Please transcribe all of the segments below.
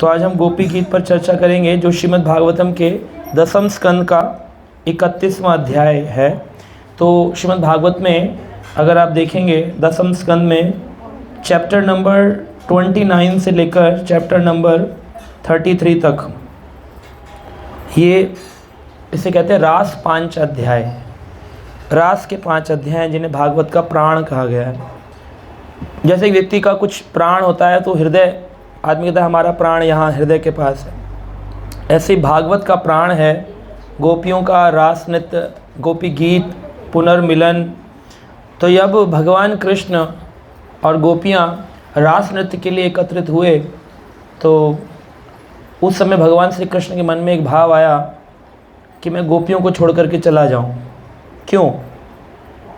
तो आज हम गोपी गीत पर चर्चा करेंगे, जो श्रीमद् भागवतम के 10वें स्कंद का 31वां अध्याय है। तो श्रीमद् भागवत में अगर आप देखेंगे 10वें स्कंद में चैप्टर नंबर 29 से लेकर चैप्टर नंबर 33 तक, ये इसे कहते हैं रास 5 अध्याय। रास के 5 अध्याय जिन्हें भागवत का प्राण कहा गया है। जैसे एक व्यक्ति का कुछ प्राण होता है तो हृदय, आदमी कहता है हमारा प्राण यहाँ हृदय के पास है, ऐसे भागवत का प्राण है गोपियों का रास नृत्य, गोपी गीत, पुनर्मिलन। तो जब भगवान कृष्ण और गोपियाँ रास नृत्य के लिए एकत्रित हुए तो उस समय भगवान श्री कृष्ण के मन में एक भाव आया कि मैं गोपियों को छोड़ करके चला जाऊं। क्यों?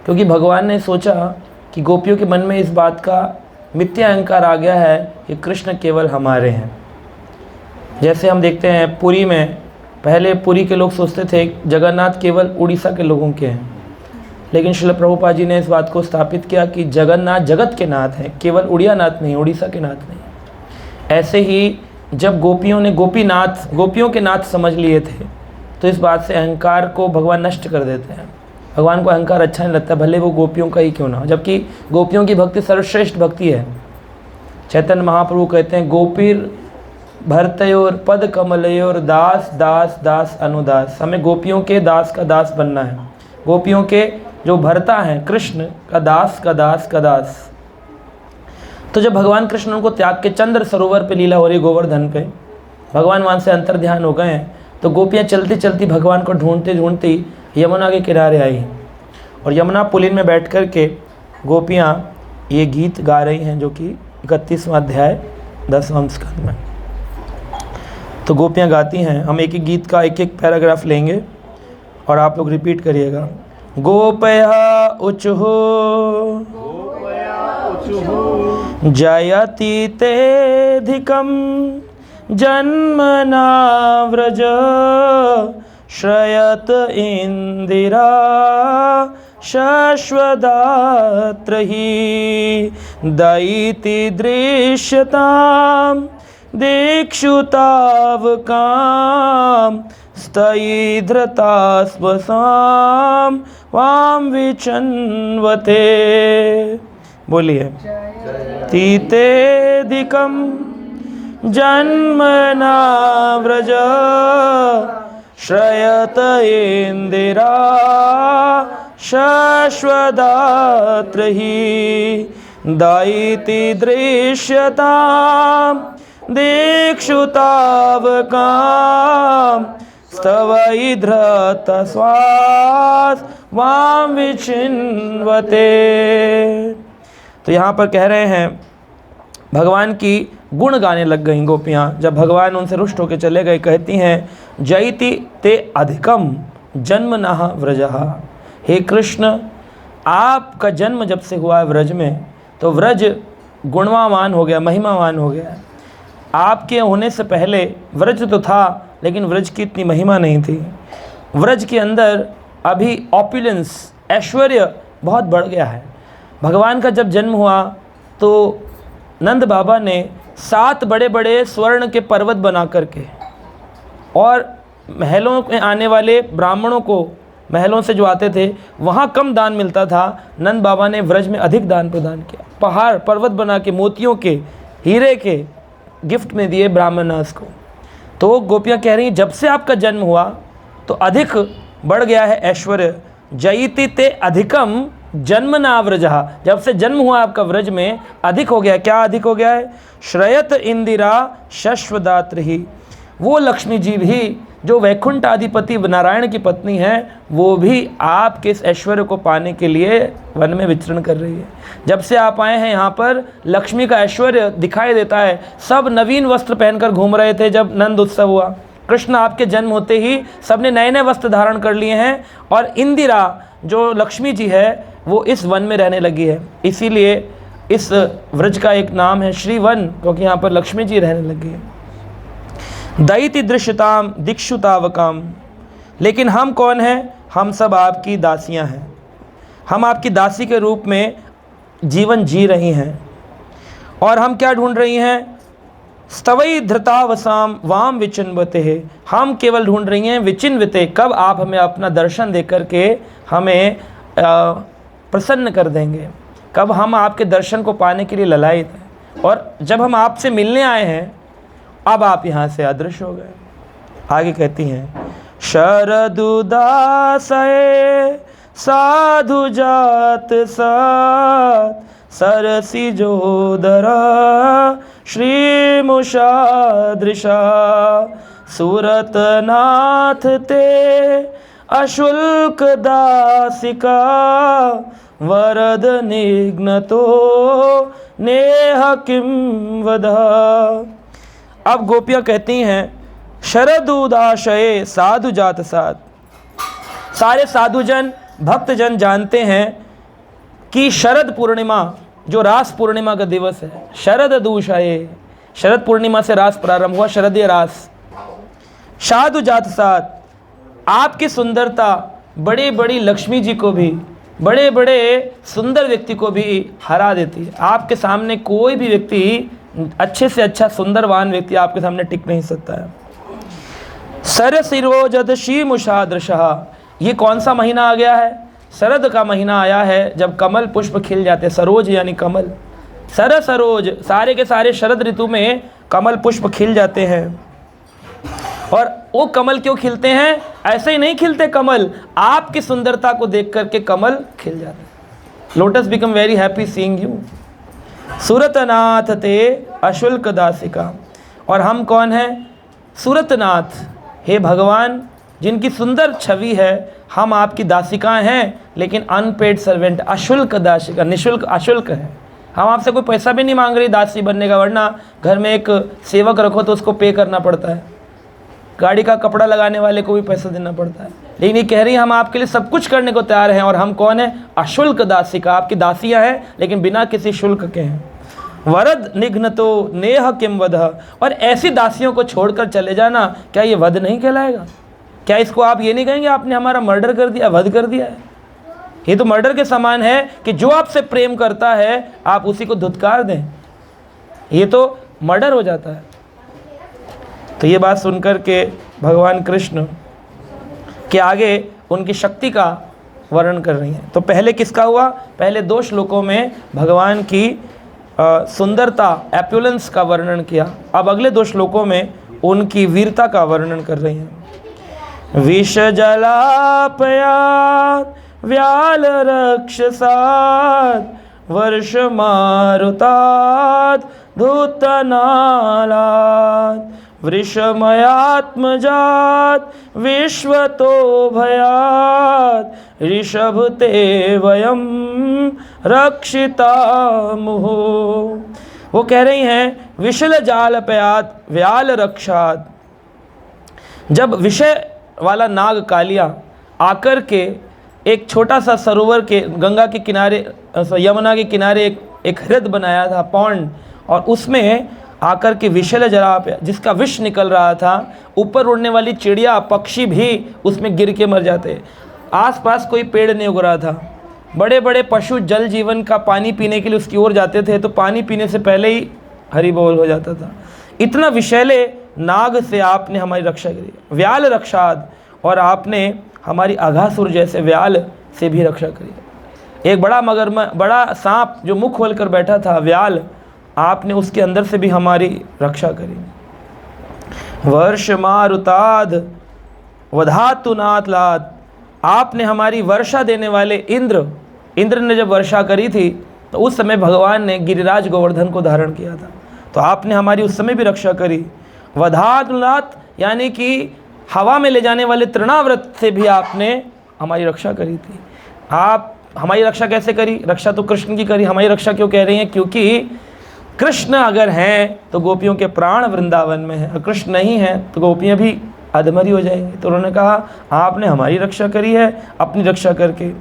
क्योंकि भगवान ने सोचा कि गोपियों के मन में इस बात का मिथ्या अहंकार आ गया है कि कृष्ण केवल हमारे हैं। जैसे हम देखते हैं पुरी में, पहले पुरी के लोग सोचते थे जगन्नाथ केवल उड़ीसा के लोगों के हैं, लेकिन श्रील प्रभुपाद जी ने इस बात को स्थापित किया कि जगन्नाथ जगत के नाथ हैं, केवल उड़िया नाथ नहीं, उड़ीसा के नाथ नहीं। ऐसे ही जब गोपियों ने गोपीनाथ, गोपियों के नाथ समझ लिए थे तो इस बात से अहंकार को भगवान नष्ट कर देते हैं। भगवान को अहंकार अच्छा नहीं लगता, भले वो गोपियों का ही क्यों ना हो, जबकि गोपियों की भक्ति सर्वश्रेष्ठ भक्ति है। चैतन्य महाप्रभु कहते हैं गोपीर भरतयोर पद कमलयोर दास दास दास अनुदास। हमें गोपियों के दास का दास बनना है, गोपियों के जो भरता हैं कृष्ण का दास का दास का दास। तो जब भगवान कृष्ण उनको त्याग के चंद्र सरोवर पे लीला हो रही, गोवर्धन पे, भगवान वहाँ से अंतर ध्यान हो गए हैं, तो गोपियाँ चलती चलती भगवान को ढूंढती ढूंढती यमुना के किनारे आई और यमुना पुलिन में बैठ कर के गोपियाँ ये गीत गा रही हैं, जो कि 31वां अध्याय 10वें स्कंद में। तो गोपियाँ गाती हैं। हम एक एक गीत का एक एक पैराग्राफ लेंगे और आप लोग रिपीट करिएगा। गोपया उचुः जयति तेऽधिकं जन्मना व्रज श्रयत इंदिरा शश्वदात्र हि दयिति दृश्यतां दीक्षुतावकां स्तयीधृता स्वसां वां विचन्वते। बोलिए। तीतेऽधिकं जन्मना व्रज श्रयत इंदिरा शश्वदात्र हि दयिति दृश्यतां दीक्षुतावकां स्तवैधृत स्वास वां विचिन्वते। तो यहाँ पर कह रहे हैं भगवान की गुण गाने लग गई गोपियाँ। जब भगवान उनसे रुष्ट होकर चले गए, कहती हैं जयति ते अधिकम जन्मनः व्रजः। हे कृष्ण, आपका जन्म जब से हुआ है व्रज में, तो व्रज गुणवान हो गया, महिमावान हो गया। आपके होने से पहले व्रज तो था, लेकिन व्रज की इतनी महिमा नहीं थी। व्रज के अंदर अभी ऑपुलेंस, ऐश्वर्य बहुत बढ़ गया है। भगवान का जब जन्म हुआ तो नंद बाबा ने 7 बड़े बड़े स्वर्ण के पर्वत बना करके, और महलों में आने वाले ब्राह्मणों को, महलों से जो आते थे वहाँ कम दान मिलता था, नंद बाबा ने व्रज में अधिक दान प्रदान किया। पहाड़ पर्वत बना के मोतियों के, हीरे के गिफ्ट में दिए ब्राह्मणास को। तो गोपियाँ कह रही हैं जब से आपका जन्म हुआ तो अधिक बढ़ गया है ऐश्वर्य। जयति ते अधिकम जन्मना व्रजः, जब से जन्म हुआ आपका व्रज में अधिक हो गया। क्या अधिक हो गया है? श्रयत इंदिरा शश्वदात्र ही। वो लक्ष्मी जी भी जो वैकुंठ आदिपति नारायण की पत्नी है, वो भी आपके इस ऐश्वर्य को पाने के लिए वन में विचरण कर रही है। जब से आप आए हैं यहाँ पर लक्ष्मी का ऐश्वर्य दिखाई देता है। सब नवीन वस्त्र पहनकर घूम रहे थे जब नंद उत्सव हुआ। कृष्ण आपके जन्म होते ही सबने नए नए वस्त्र धारण कर लिए हैं, और इंदिरा जो लक्ष्मी जी है वो इस वन में रहने लगी है। इसीलिए इस व्रज का एक नाम है श्रीवन, क्योंकि यहाँ पर लक्ष्मी जी रहने लगी है। दयिति दृश्यताम दीक्षुतावकाम। लेकिन हम कौन हैं? हम सब आपकी दासियां हैं। हम आपकी दासी के रूप में जीवन जी रही हैं। और हम क्या ढूंढ रही हैं? स्तवई धृतावसाम वाम विचिन्वते है, हम केवल ढूंढ रही हैं विचिन्वते, कब आप हमें अपना दर्शन दे करके हमें प्रसन्न कर देंगे, कब हम आपके दर्शन को पाने के लिए ललायित हैं। और जब हम आपसे मिलने आए हैं अब आप यहाँ से अदृश्य हो गए। आगे कहती हैं शरदुदासये साधु जात सात सरसी जोदर श्रीमुषादृशा सूरतनाथ ते अशुल्क दासिका वरद निघ्नतो नेह किम वद। अब गोपियाँ कहती हैं शरदुदाशये साधु जात सात, सारे साधुजन भक्तजन जानते हैं कि शरद पूर्णिमा जो रास पूर्णिमा का दिवस है, शरद दूषये, शरद पूर्णिमा से रास प्रारंभ हुआ, शरदीय रास। साधु जात सात, आपकी सुंदरता बड़ी बड़ी लक्ष्मी जी को भी, बड़े बड़े सुंदर व्यक्ति को भी हरा देती है। आपके सामने कोई भी व्यक्ति, अच्छे से अच्छा सुंदरवान व्यक्ति आपके सामने टिक नहीं सकता है। सरसिरोजद शीमुषादृशः, ये कौन सा महीना आ गया है? शरद का महीना आया है जब कमल पुष्प खिल जाते हैं। सरोज यानी कमल, सर सरोज, सारे के सारे शरद ऋतु में कमल पुष्प खिल जाते हैं। और वो कमल क्यों खिलते हैं? ऐसे ही नहीं खिलते कमल, आपकी सुंदरता को देख करके कमल खिल जाते हैं। Lotus become very happy seeing you. सूरतनाथ ते अशुल्क दासिका, और हम कौन हैं? सूरतनाथ, हे भगवान जिनकी सुंदर छवि है, हम आपकी दासिकाएं हैं, लेकिन अनपेड सर्वेंट, अशुल्क दासिका, निशुल्क अशुल्क है। हम आपसे कोई पैसा भी नहीं मांग रही दासी बनने का, वरना घर में एक सेवक रखो तो उसको पे करना पड़ता है, गाड़ी का कपड़ा लगाने वाले को भी पैसा देना पड़ता है। लेकिन ये कह रही है हम आपके लिए सब कुछ करने को तैयार हैं। और हम कौन है? अशुल्क दासिका, आपकी दासियाँ हैं लेकिन बिना किसी शुल्क के हैं। वरद निघ्नतो नेह किम वध, और ऐसी दासियों को छोड़कर चले जाना, क्या ये वध नहीं कहलाएगा? क्या इसको आप ये नहीं कहेंगे आपने हमारा मर्डर कर दिया, वध कर दिया है? ये तो मर्डर के समान है कि जो आपसे प्रेम करता है आप उसी को धुतकार दें, ये तो मर्डर हो जाता है। तो ये बात सुनकर के भगवान कृष्ण के आगे उनकी शक्ति का वर्णन कर रही हैं। तो पहले किसका हुआ? पहले 2 श्लोकों में भगवान की सुंदरता, एप्युलेंस का वर्णन किया। अब अगले 2 श्लोकों में उनकी वीरता का वर्णन कर रही हैं। विष जलापयात व्याल रक्षसात वर्ष मारुतात धूतनालात वृषमयात्मजात विश्वतो भयात ऋषभ ते वयम रक्षिता मुहु। वो कह रही हैं विशल जालपयात व्याल रक्षात, जब विषय वाला नाग कालिया आकर के एक छोटा सा सरोवर के, गंगा के किनारे, यमुना के किनारे एक हृद बनाया था, पौंड, और उसमें आकर के विषल जला, जिसका विष निकल रहा था, ऊपर उड़ने वाली चिड़िया पक्षी भी उसमें गिर के मर जाते। आसपास कोई पेड़ नहीं उग रहा था, बड़े बड़े पशु जल जीवन का पानी पीने के लिए उसकी ओर जाते थे तो पानी पीने से पहले ही हरि बोल हो जाता था। इतना विषैले नाग से आपने हमारी रक्षा करी, व्याल रक्षाद, और आपने हमारी अघासुर जैसे व्याल से भी रक्षा करी। एक बड़ा बड़ा सांप जो मुख खोल कर बैठा था, व्याल, आपने उसके अंदर से भी हमारी रक्षा करी। वर्ष मारुताद वधातुनाथ लाद, आपने हमारी वर्षा देने वाले इंद्र ने जब वर्षा करी थी तो उस समय भगवान ने गिरिराज गोवर्धन को धारण किया था, तो आपने हमारी उस समय भी रक्षा करी। वधातुनाथ यानी कि हवा में ले जाने वाले तृणाव्रत से भी आपने हमारी रक्षा करी थी। आप हमारी रक्षा कैसे करी? रक्षा तो कृष्ण की करी। हमारी रक्षा क्यों कह रही हैं? क्योंकि कृष्ण अगर हैं तो गोपियों के प्राण वृंदावन में हैं, कृष्ण नहीं हैं तो गोपियाँ भी अधमरी हो जाएंगी। तो उन्होंने कहा आपने हमारी रक्षा करी है अपनी रक्षा करके।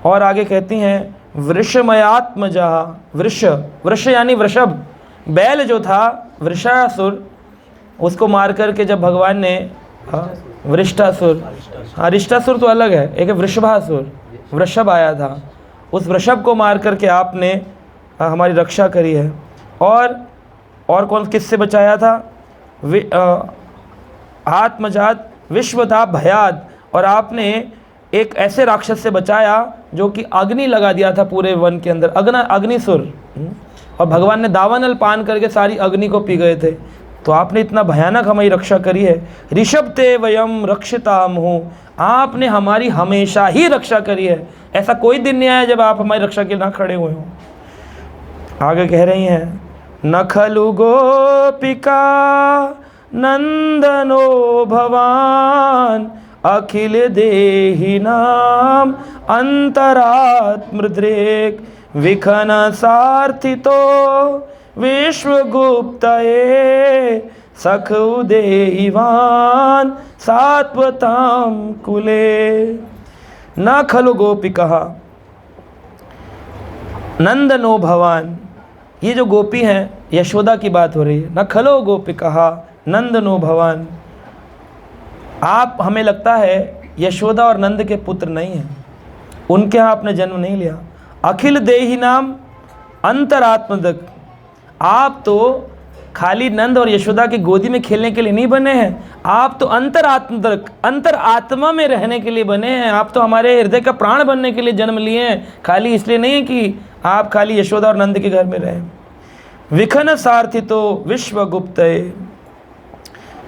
और आगे कहती हैं वृषमयात्मजा, वृष यानी वृषभ, बैल जो था वृषासुर, उसको मार करके जब भगवान ने वृष्टासुर, हाँ रिष्टासुर तो अलग है, एक है वृषभासुर, वृषभ आया था, उस वृषभ को मार करके आपने हमारी रक्षा करी है। और और कौन किससे बचाया था? आत्मजात विश्वता भयाद, और आपने एक ऐसे राक्षस से बचाया जो कि अग्नि लगा दिया था पूरे वन के अंदर, अग्निसुर, और भगवान ने दावानल पान करके सारी अग्नि को पी गए थे। तो आपने इतना भयानक हमारी रक्षा करी है। ऋषभ ते वयम रक्षिताम हूँ, आपने हमारी हमेशा ही रक्षा करी है, ऐसा कोई दिन नहीं आया जब आप हमारी रक्षा के ना खड़े हुए हों। आगे कह रही हैं, न खलु गोपिका नंदनो भवान अखिल देहि नाम अंतरात्मदृक् विखन सार्थितो विश्वगुप्तये सख उदेवान सात्वताम कुले। न खलु गोपिका नंदनो भवान, ये जो गोपी हैं यशोदा की बात हो रही है। न खलो गोपिका नंदनो भवान, आप, हमें लगता है यशोदा और नंद के पुत्र नहीं हैं, उनके यहाँ आपने जन्म नहीं लिया। अखिल देही नाम अंतरात्मदक, आप तो खाली नंद और यशोदा की गोदी में खेलने के लिए नहीं बने हैं, आप तो अंतरात्मदक, अंतर आत्मा में रहने के लिए बने हैं। आप तो हमारे हृदय का प्राण बनने के लिए जन्म लिए हैं, खाली इसलिए नहीं कि आप खाली यशोदा और नंद के घर में रहें। विखन सार्थितो विश्वगुप्त,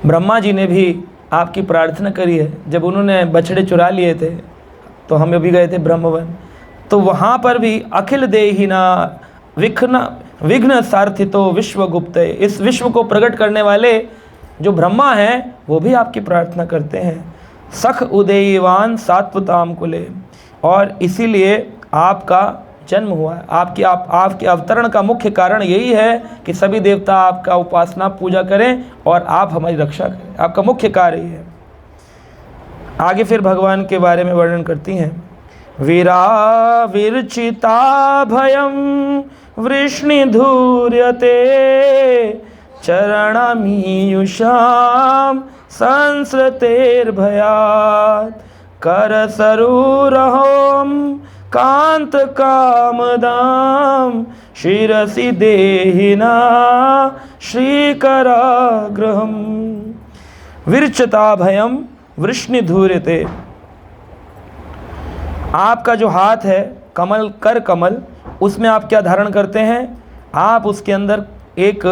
ब्रह्मा जी ने भी आपकी प्रार्थना करी है। जब उन्होंने बछड़े चुरा लिए थे तो हम भी गए थे ब्रह्मवन, तो वहाँ पर भी अखिल देहिना विघ्न सार्थितो विश्वगुप्त, इस विश्व को प्रकट करने वाले जो ब्रह्मा हैं वो भी आपकी प्रार्थना करते हैं। सख उदयवान सात्वताम कुले, और इसीलिए आपका जन्म हुआ है। आपके अवतरण का मुख्य कारण यही है कि सभी देवता आपका उपासना पूजा करें और आप हमारी रक्षा करें, आपका मुख्य कार्य ही है। आगे फिर भगवान के बारे में वर्णन करती हैं, वीरा विरचिता भयम वृष्णिधूर्यते चरणमीयुषाम संस्रतेर्भयात् करसरुरहोम कांत कामदाम शिरसि देहिना श्रीकराग्रहम। विरचता भयम वृष्णिधूर्यते, आपका जो हाथ है कमल, कर कमल, उसमें आप क्या धारण करते हैं? आप उसके अंदर एक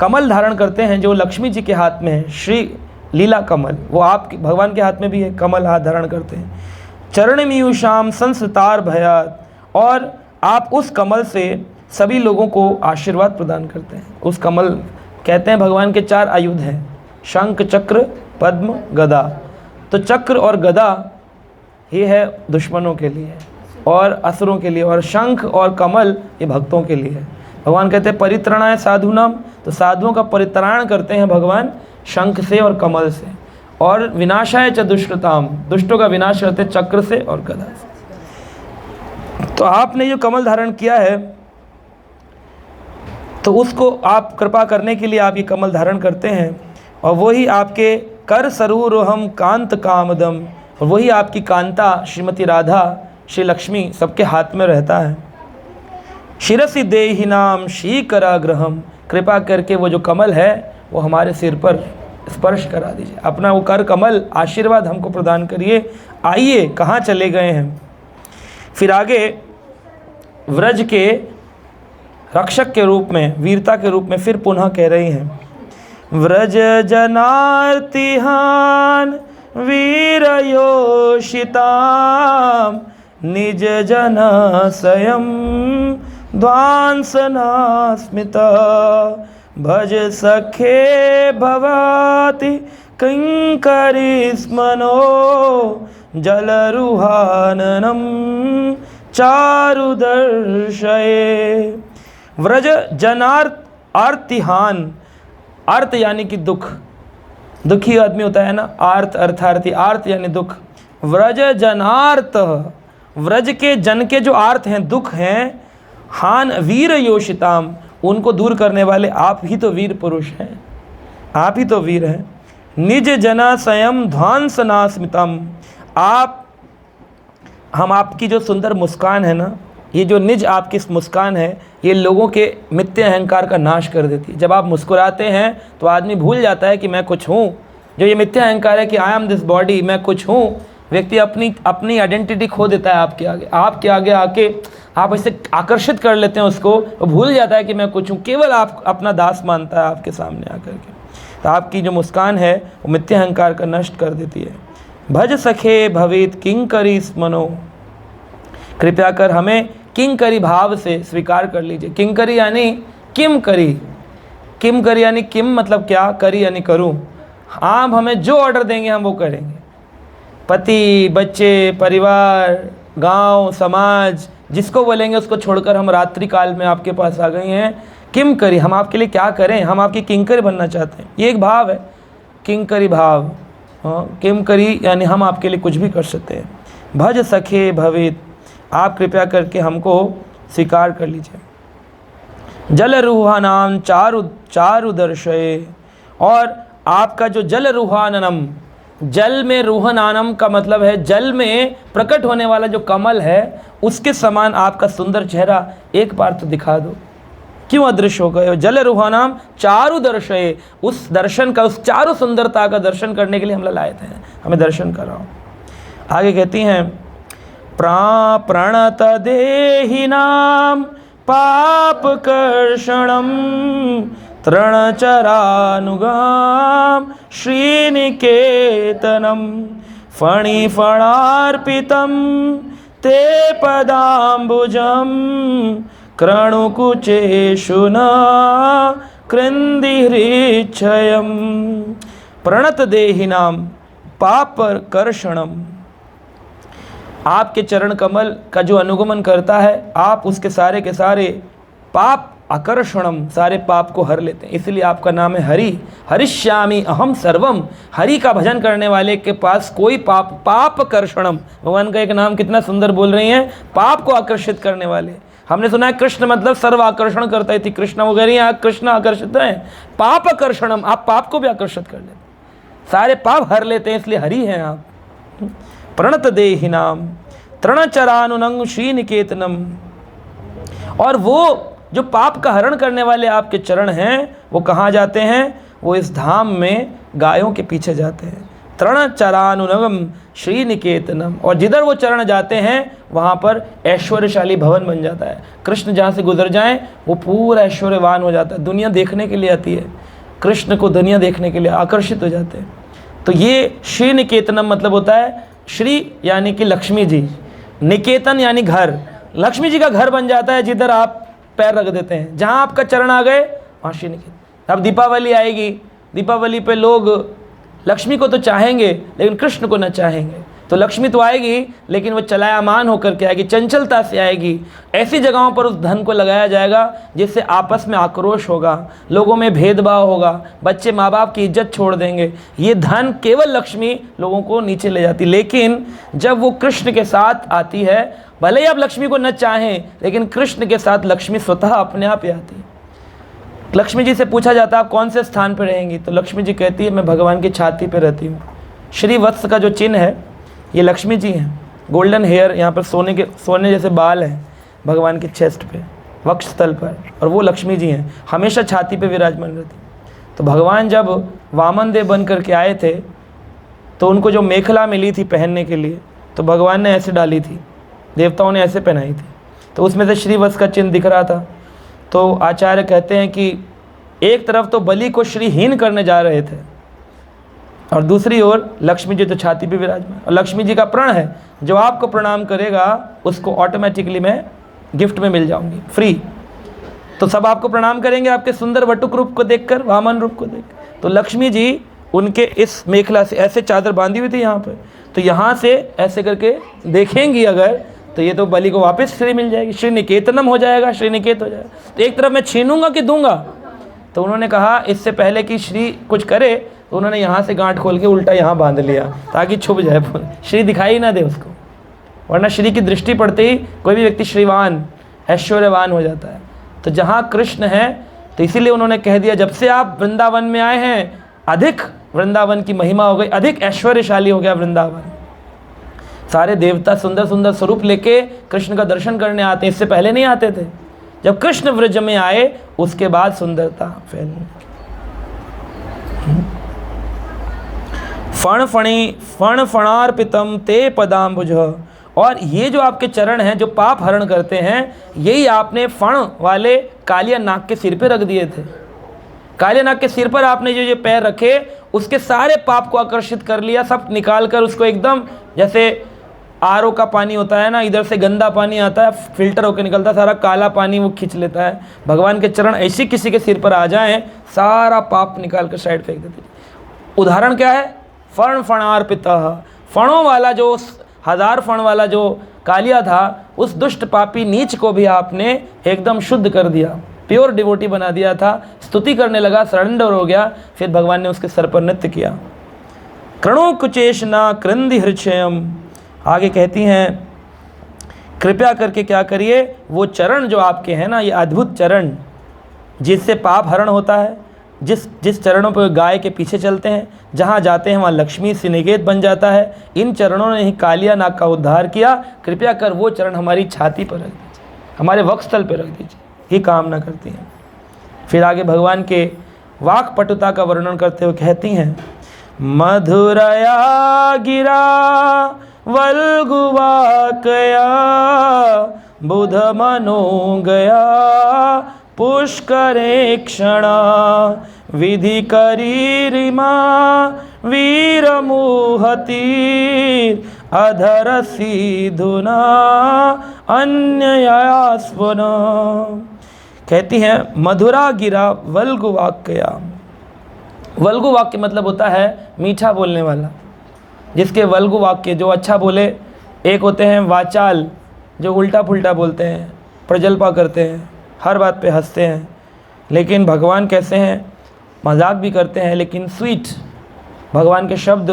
कमल धारण करते हैं जो लक्ष्मी जी के हाथ में है, श्री लीला कमल, वो आप भगवान के हाथ में भी है, कमल हाथ धारण करते हैं। चरणमीयुषाम संस्तार भयात, और आप उस कमल से सभी लोगों को आशीर्वाद प्रदान करते हैं। उस कमल, कहते हैं भगवान के 4 आयुध हैं, शंख चक्र पद्म गदा। तो चक्र और गदा ये है दुश्मनों के लिए और असुरों के लिए, और शंख और कमल ये भक्तों के लिए है। भगवान कहते हैं परित्रणाय साधुनाम, तो साधुओं का परित्राण करते हैं भगवान शंख से और कमल से, और विनाशाय च दुष्कृताम, दुष्टों का विनाश करते चक्र से और गदा से। तो आपने जो कमल धारण किया है तो उसको आप कृपा करने के लिए आप ये कमल धारण करते हैं, और वही आपके कर सरूरहम कांत कामदम, और वही आपकी कांता श्रीमती राधा श्री लक्ष्मी सबके हाथ में रहता है। शिरसि देहिनाम श्रीकराग्रहम, कृपा करके वो जो कमल है वो हमारे सिर पर स्पर्श करा दीजिए, अपना वो कर कमल आशीर्वाद हमको प्रदान करिए। आइए, कहाँ चले गए हैं? फिर आगे व्रज के रक्षक के रूप में, वीरता के रूप में फिर पुनः कह रही हैं, व्रज जनार्तिहान वीरयोषिताम निज जनाशयम ध्वांसना स्मिता भज सखे भवाति किंकरिस्मनो जलरुहाननम चारुदर्शये। व्रज जनार्थ आर्तिहान, अर्थ यानी कि दुख, दुखी आदमी होता है ना, आर्त अर्थार्थी, आर्त यानी दुख। व्रज जनार्थ, व्रज के जन के जो आर्त हैं, दुख हैं, हान वीर योषिताम, उनको दूर करने वाले आप ही तो वीर पुरुष हैं, आप ही तो वीर हैं। निज जना स्वयं ध्वांसनास्मितम, आप, हम आपकी जो सुंदर मुस्कान है ना, ये जो निज आपकी मुस्कान है, ये लोगों के मिथ्या अहंकार का नाश कर देती है। जब आप मुस्कुराते हैं तो आदमी भूल जाता है कि मैं कुछ हूँ। जो ये मिथ्या अहंकार है कि आई एम दिस बॉडी, मैं कुछ हूँ, व्यक्ति अपनी आइडेंटिटी खो देता है आपके आगे आके आप इसे आकर्षित कर लेते हैं उसको, वो भूल जाता है कि मैं कुछ हूँ, केवल आप अपना दास मानता है आपके सामने आकर के। तो आपकी जो मुस्कान है वो मिथ्या अहंकार का नष्ट कर देती है। भज सखे भवेत किंकरी स्मनो, कृपया कर हमें किंकरी भाव से स्वीकार कर लीजिए। किंकरी यानी किम करी, किम करी यानी किम मतलब क्या, करी यानी करूं। आप हमें जो ऑर्डर देंगे हम वो करेंगे। पति, बच्चे, परिवार, गांव, समाज, जिसको बोलेंगे उसको छोड़कर हम रात्रि काल में आपके पास आ गए हैं। किम करी, हम आपके लिए क्या करें, हम आपकी किंकरी बनना चाहते हैं। ये एक भाव है, किंकरी भाव। हाँ, किम करी यानी हम आपके लिए कुछ भी कर सकते हैं। भज सखे भवेत, आप कृपया करके हमको स्वीकार कर लीजिए। जल रूहानाम चारु दर्शय, और आपका जो जल रूहाननम, जल में रूहानानम का मतलब है जल में प्रकट होने वाला जो कमल है उसके समान आपका सुंदर चेहरा एक बार तो दिखा दो। क्यों अदृश्य हो गए? जल रूहानाम चारु दर्शय, उस दर्शन का, उस चारु सुंदरता का दर्शन करने के लिए हम लाए थे, हमें दर्शन कराओ। आगे कहती हैं प्रणत देहिनाम पाप कर्षणम तृणचरानुगाम श्रीनिकेतनम फणिफणार्पितं ते पदाम्बुजं कृणुकुचेषु न कृन्दिहृच्छयम्। प्रणत देहिनाम पाप कर्षणम, आपके चरण कमल का जो अनुगमन करता है, आप उसके सारे के सारे पाप आकर्षणम, सारे पाप को हर लेते हैं। इसलिए आपका नाम है हरि। हरिष्यामि अहम सर्वम, हरि का भजन करने वाले के पास कोई पाप कर्षणम, भगवान का एक नाम कितना सुंदर बोल रही हैं, पाप को आकर्षित करने वाले। हमने सुना है कृष्ण मतलब सर्व आकर्षण करता है, कृष्ण वगैरह यहाँ कृष्ण आकर्षित हैं। पाप आकर्षणम, आप पाप को भी आकर्षित कर लेते, सारे पाप हर लेते हैं, इसलिए हरि हैं आप। प्रणत देहिनाम तृणचरानुनंग श्रीनिकेतनम, और वो जो पाप का हरण करने वाले आपके चरण हैं वो कहाँ जाते हैं? वो इस धाम में गायों के पीछे जाते हैं। तृणचरानुनगम श्रीनिकेतनम, और जिधर वो चरण जाते हैं वहाँ पर ऐश्वर्यशाली भवन बन जाता है। कृष्ण जहाँ से गुजर जाएं वो पूरा ऐश्वर्यवान हो जाता है। दुनिया देखने के लिए आती है, कृष्ण को दुनिया देखने के लिए आकर्षित हो जाते हैं। तो ये श्रीनिकेतनम मतलब होता है, श्री यानी कि लक्ष्मी जी, निकेतन यानी घर, लक्ष्मी जी का घर बन जाता है जिधर आप पैर रख देते हैं। जहाँ आपका चरण आ गए वहाँ श्री निकेतन। अब दीपावली आएगी, दीपावली पे लोग लक्ष्मी को तो चाहेंगे लेकिन कृष्ण को न चाहेंगे। तो लक्ष्मी तो आएगी लेकिन वो चलायमान होकर के आएगी, चंचलता से आएगी। ऐसी जगहों पर उस धन को लगाया जाएगा जिससे आपस में आक्रोश होगा, लोगों में भेदभाव होगा, बच्चे माँ बाप की इज्जत छोड़ देंगे। ये धन केवल लक्ष्मी लोगों को नीचे ले जाती। लेकिन जब वो कृष्ण के साथ आती है, भले ही आप लक्ष्मी को न चाहें लेकिन कृष्ण के साथ लक्ष्मी स्वतः अपने आप ही आती है। लक्ष्मी जी से पूछा जाता है आप कौन से स्थान पर रहेंगी, तो लक्ष्मी जी कहती है मैं भगवान की छाती पर रहती हूँ। श्री वत्स का जो चिन्ह है ये लक्ष्मी जी हैं। गोल्डन हेयर, यहाँ पर सोने जैसे बाल हैं भगवान के चेस्ट पे, वक्षस्थल पर, और वो लक्ष्मी जी हैं, हमेशा छाती पे विराजमान रहती। तो भगवान जब वामन देव बन करके आए थे तो उनको जो मेखला मिली थी पहनने के लिए, तो भगवान ने ऐसे डाली थी, देवताओं ने ऐसे पहनाई थी, तो उसमें से श्रीवत्स का चिन्ह दिख रहा था। तो आचार्य कहते हैं कि एक तरफ तो बलि को श्रीहीन करने जा रहे थे और दूसरी ओर लक्ष्मी जी तो छाती पे विराजमान। और लक्ष्मी जी का प्रण है, जो आपको प्रणाम करेगा उसको ऑटोमेटिकली मैं गिफ्ट में मिल जाऊंगी, फ्री। तो सब आपको प्रणाम करेंगे आपके सुंदर वटुक रूप को देखकर, वामन रूप को देख। तो लक्ष्मी जी उनके इस मेखला से ऐसे चादर बांधी हुई थी यहाँ पे, तो यहाँ से ऐसे करके देखेंगी अगर, तो ये तो बलि को वापस श्री मिल जाएगी, श्री निकेतनम हो जाएगा, श्री निकेत हो जाएगा। तो एक तरफ मैं छीनूंगा कि दूंगा, तो उन्होंने कहा इससे पहले कि श्री कुछ करे तो उन्होंने यहाँ से गांठ खोल के उल्टा यहाँ बांध लिया ताकि छुप जाए, श्री दिखाई ना दे उसको। वरना श्री की दृष्टि पड़ते ही कोई भी व्यक्ति श्रीवान ऐश्वर्यवान हो जाता है। तो जहाँ कृष्ण है तो इसीलिए उन्होंने कह दिया जब से आप वृंदावन में आए हैं अधिक वृंदावन की महिमा हो गई, अधिक ऐश्वर्यशाली हो गया वृंदावन। सारे देवता सुंदर सुंदर स्वरूप लेके कृष्ण का दर्शन करने आते हैं, इससे पहले नहीं आते थे। जब कृष्ण व्रज में आए उसके बाद सुंदरता फैलने। फण फणी फण फणार्पितम ते पदाम्बुज, और ये जो आपके चरण हैं जो पाप हरण करते हैं, यही आपने फण वाले कालिया नाग के सिर पे रख दिए थे। कालिया नाग के सिर पर आपने जो ये पैर रखे, उसके सारे पाप को आकर्षित कर लिया, सब निकाल कर उसको एकदम, जैसे आरओ का पानी होता है ना, इधर से गंदा पानी आता है, फिल्टर होकर निकलता है, सारा काला पानी वो खींच लेता है। भगवान के चरण ऐसी किसी के सिर पर आ जाएं, सारा पाप निकाल कर साइड फेंक देते। उदाहरण क्या है? फण फणार्पितः, फणों वाला जो 1000 फण वाला जो कालिया था, उस दुष्ट पापी नीच को भी आपने एकदम शुद्ध कर दिया, प्योर डिवोटी बना दिया था। स्तुति करने लगा, सरेंडर हो गया, फिर भगवान ने उसके सर पर नृत्य किया। कृणु कुचेशना क्रंदि हृक्षयम, आगे कहती हैं कृपया करके क्या करिए, वो चरण जो आपके हैं ना, ये अद्भुत चरण जिससे पाप हरण होता है, जिस चरणों पर गाय के पीछे चलते हैं, जहाँ जाते हैं वहाँ लक्ष्मी से निकेत बन जाता है, इन चरणों ने ही कालिया नाग का उद्धार किया। कृपया कर वो चरण हमारी छाती पर रख दीजिए, हमारे वक्षस्थल पर रख दीजिए, ही कामना करती हैं। फिर आगे भगवान के वाक पटुता का वर्णन करते हुए कहती हैं, मधुरया गिरा वल्गुवाकया बुध मनो गया पुष्करे क्षणा विधि करी रिमा वीर मुहती अधर सीधुना अन्यया स्वना। कहती हैं मधुरा गिरा वल्गु वाक्या। वल्गु वाक्य मतलब होता है मीठा बोलने वाला, जिसके वल्गु वाक्य जो अच्छा बोले। एक होते हैं वाचाल, जो उल्टा पुल्टा बोलते हैं, प्रजल्पा करते हैं, हर बात पे हंसते हैं। लेकिन भगवान कैसे हैं? मजाक भी करते हैं लेकिन स्वीट, भगवान के शब्द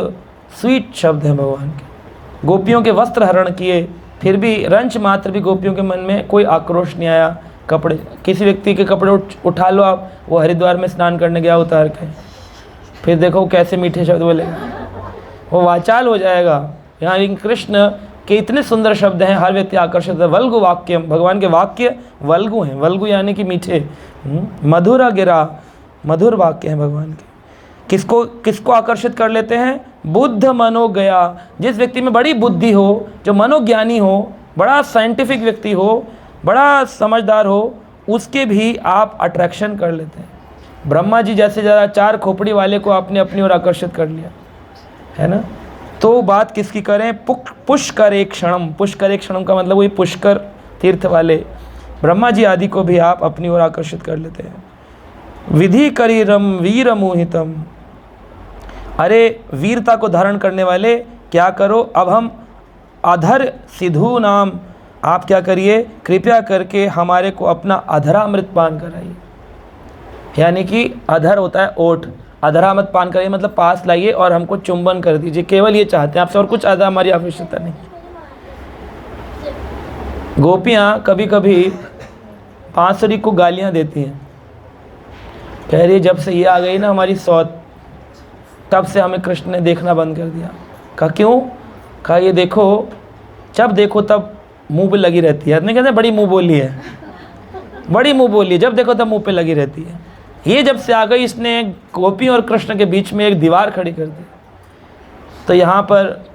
स्वीट शब्द हैं भगवान के। गोपियों के वस्त्र हरण किए, फिर भी रंच मात्र भी गोपियों के मन में कोई आक्रोश नहीं आया। कपड़े, किसी व्यक्ति के कपड़े उठा लो आप, वो हरिद्वार में स्नान करने गया उतार के, फिर देखो कैसे मीठे शब्द बोलेगा, वो वाचाल हो जाएगा। यहाँ कृष्ण के इतने सुंदर शब्द हैं, हर व्यक्ति आकर्षित है। वल्गु वाक्य, भगवान के वाक्य वल्गु हैं, वल्गु यानी कि मीठे। मधुर गिरा, मधुर वाक्य हैं भगवान के। किसको आकर्षित कर लेते हैं? बुद्ध मनो गया, जिस व्यक्ति में बड़ी बुद्धि हो, जो मनोज्ञानी हो, बड़ा साइंटिफिक व्यक्ति हो, बड़ा समझदार हो, उसके भी आप अट्रैक्शन कर लेते हैं। ब्रह्मा जी जैसे ज़्यादा 4 खोपड़ी वाले को आपने अपनी ओर आकर्षित कर लिया है ना। तो बात किसकी करें? पुष्कर एक क्षणम, पुष्कर एक क्षणम का मतलब वही पुष्कर तीर्थ वाले ब्रह्मा जी आदि को भी आप अपनी ओर आकर्षित कर लेते हैं। विधि करीरम वीर मोहितम, अरे वीरता को धारण करने वाले क्या करो, अब हम अधर सिधु नाम, आप क्या करिए, कृपया करके हमारे को अपना अधरामृत पान कराइए। यानी कि अधर होता है ओठ, अधरामृत पान कराइए मतलब पास लाइए और हमको चुंबन कर दीजिए। केवल ये चाहते हैं आपसे, और कुछ अदा हमारी आवश्यकता नहीं। गोपियाँ कभी कभी बांसुरी को गालियाँ देती हैं, कह रही है जब से ये आ गई ना हमारी सौत, तब से हमें कृष्ण ने देखना बंद कर दिया। कहा क्यों? कहा ये देखो, जब देखो तब मुंह पे लगी रहती है। नहीं कहते बड़ी मुंह बोली है, बड़ी मुंह बोली है, जब देखो तब मुंह पे लगी रहती है। ये जब से आ गई, इसने गोपी और कृष्ण के बीच में एक दीवार खड़ी कर दी। तो यहाँ पर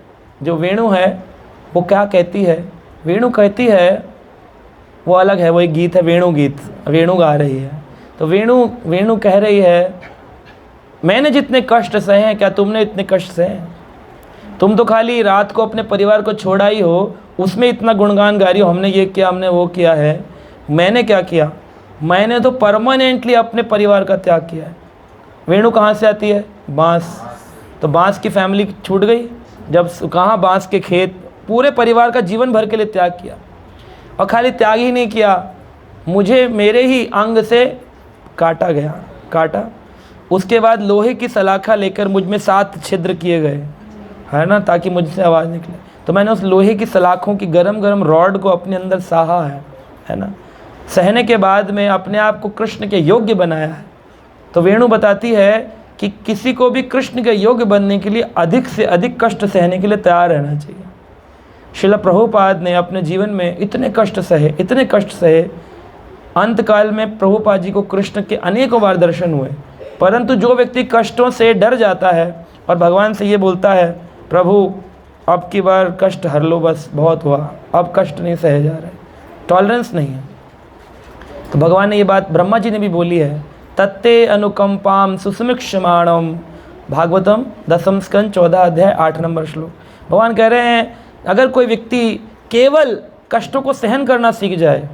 जो वेणु है वो क्या कहती है? वेणु कहती है, वो अलग है, वो एक गीत है वेणु गीत, वेणु गा रही है। तो वेणु कह रही है, मैंने जितने कष्ट सहे हैं क्या तुमने इतने कष्ट सहे हैं? तुम तो खाली रात को अपने परिवार को छोड़ा ही हो, उसमें इतना गुणगान गा रही हो, हमने ये किया, हमने वो किया है। मैंने क्या किया? मैंने तो परमानेंटली अपने परिवार का त्याग किया है। वेणु कहाँ से आती है? बांस। तो बांस की फैमिली छूट गई, जब कहाँ बांस के खेत, पूरे परिवार का जीवन भर के लिए त्याग किया। और खाली त्याग ही नहीं किया, मुझे मेरे ही अंग से काटा गया, काटा। उसके बाद लोहे की सलाखा लेकर मुझ में 7 छिद्र किए गए, है ना, ताकि मुझसे आवाज़ निकले। तो मैंने उस लोहे की सलाखों की गरम गरम रॉड को अपने अंदर सहा है ना। सहने के बाद में अपने आप को कृष्ण के योग्य बनाया है। तो वेणु बताती है कि किसी को भी कृष्ण के योग्य बनने के लिए अधिक से अधिक कष्ट सहने के लिए तैयार रहना चाहिए। श्रील प्रभुपाद ने अपने जीवन में इतने कष्ट सहे, अंतकाल में प्रभुपाद जी को कृष्ण के अनेकों बार दर्शन हुए। परंतु जो व्यक्ति कष्टों से डर जाता है और भगवान से ये बोलता है, प्रभु अब की बार कष्ट हर लो, बस बहुत हुआ, अब कष्ट नहीं सहे जा रहा है, टॉलरेंस नहीं है, तो भगवान ने ये बात ब्रह्मा जी ने भी बोली है, तत्ते अनुकंपाम सुसमीक्षमाणम, भागवतम 10 स्कंद 14 अध्याय 8 नंबर श्लोक। भगवान कह रहे हैं अगर कोई व्यक्ति केवल कष्टों को सहन करना सीख जाए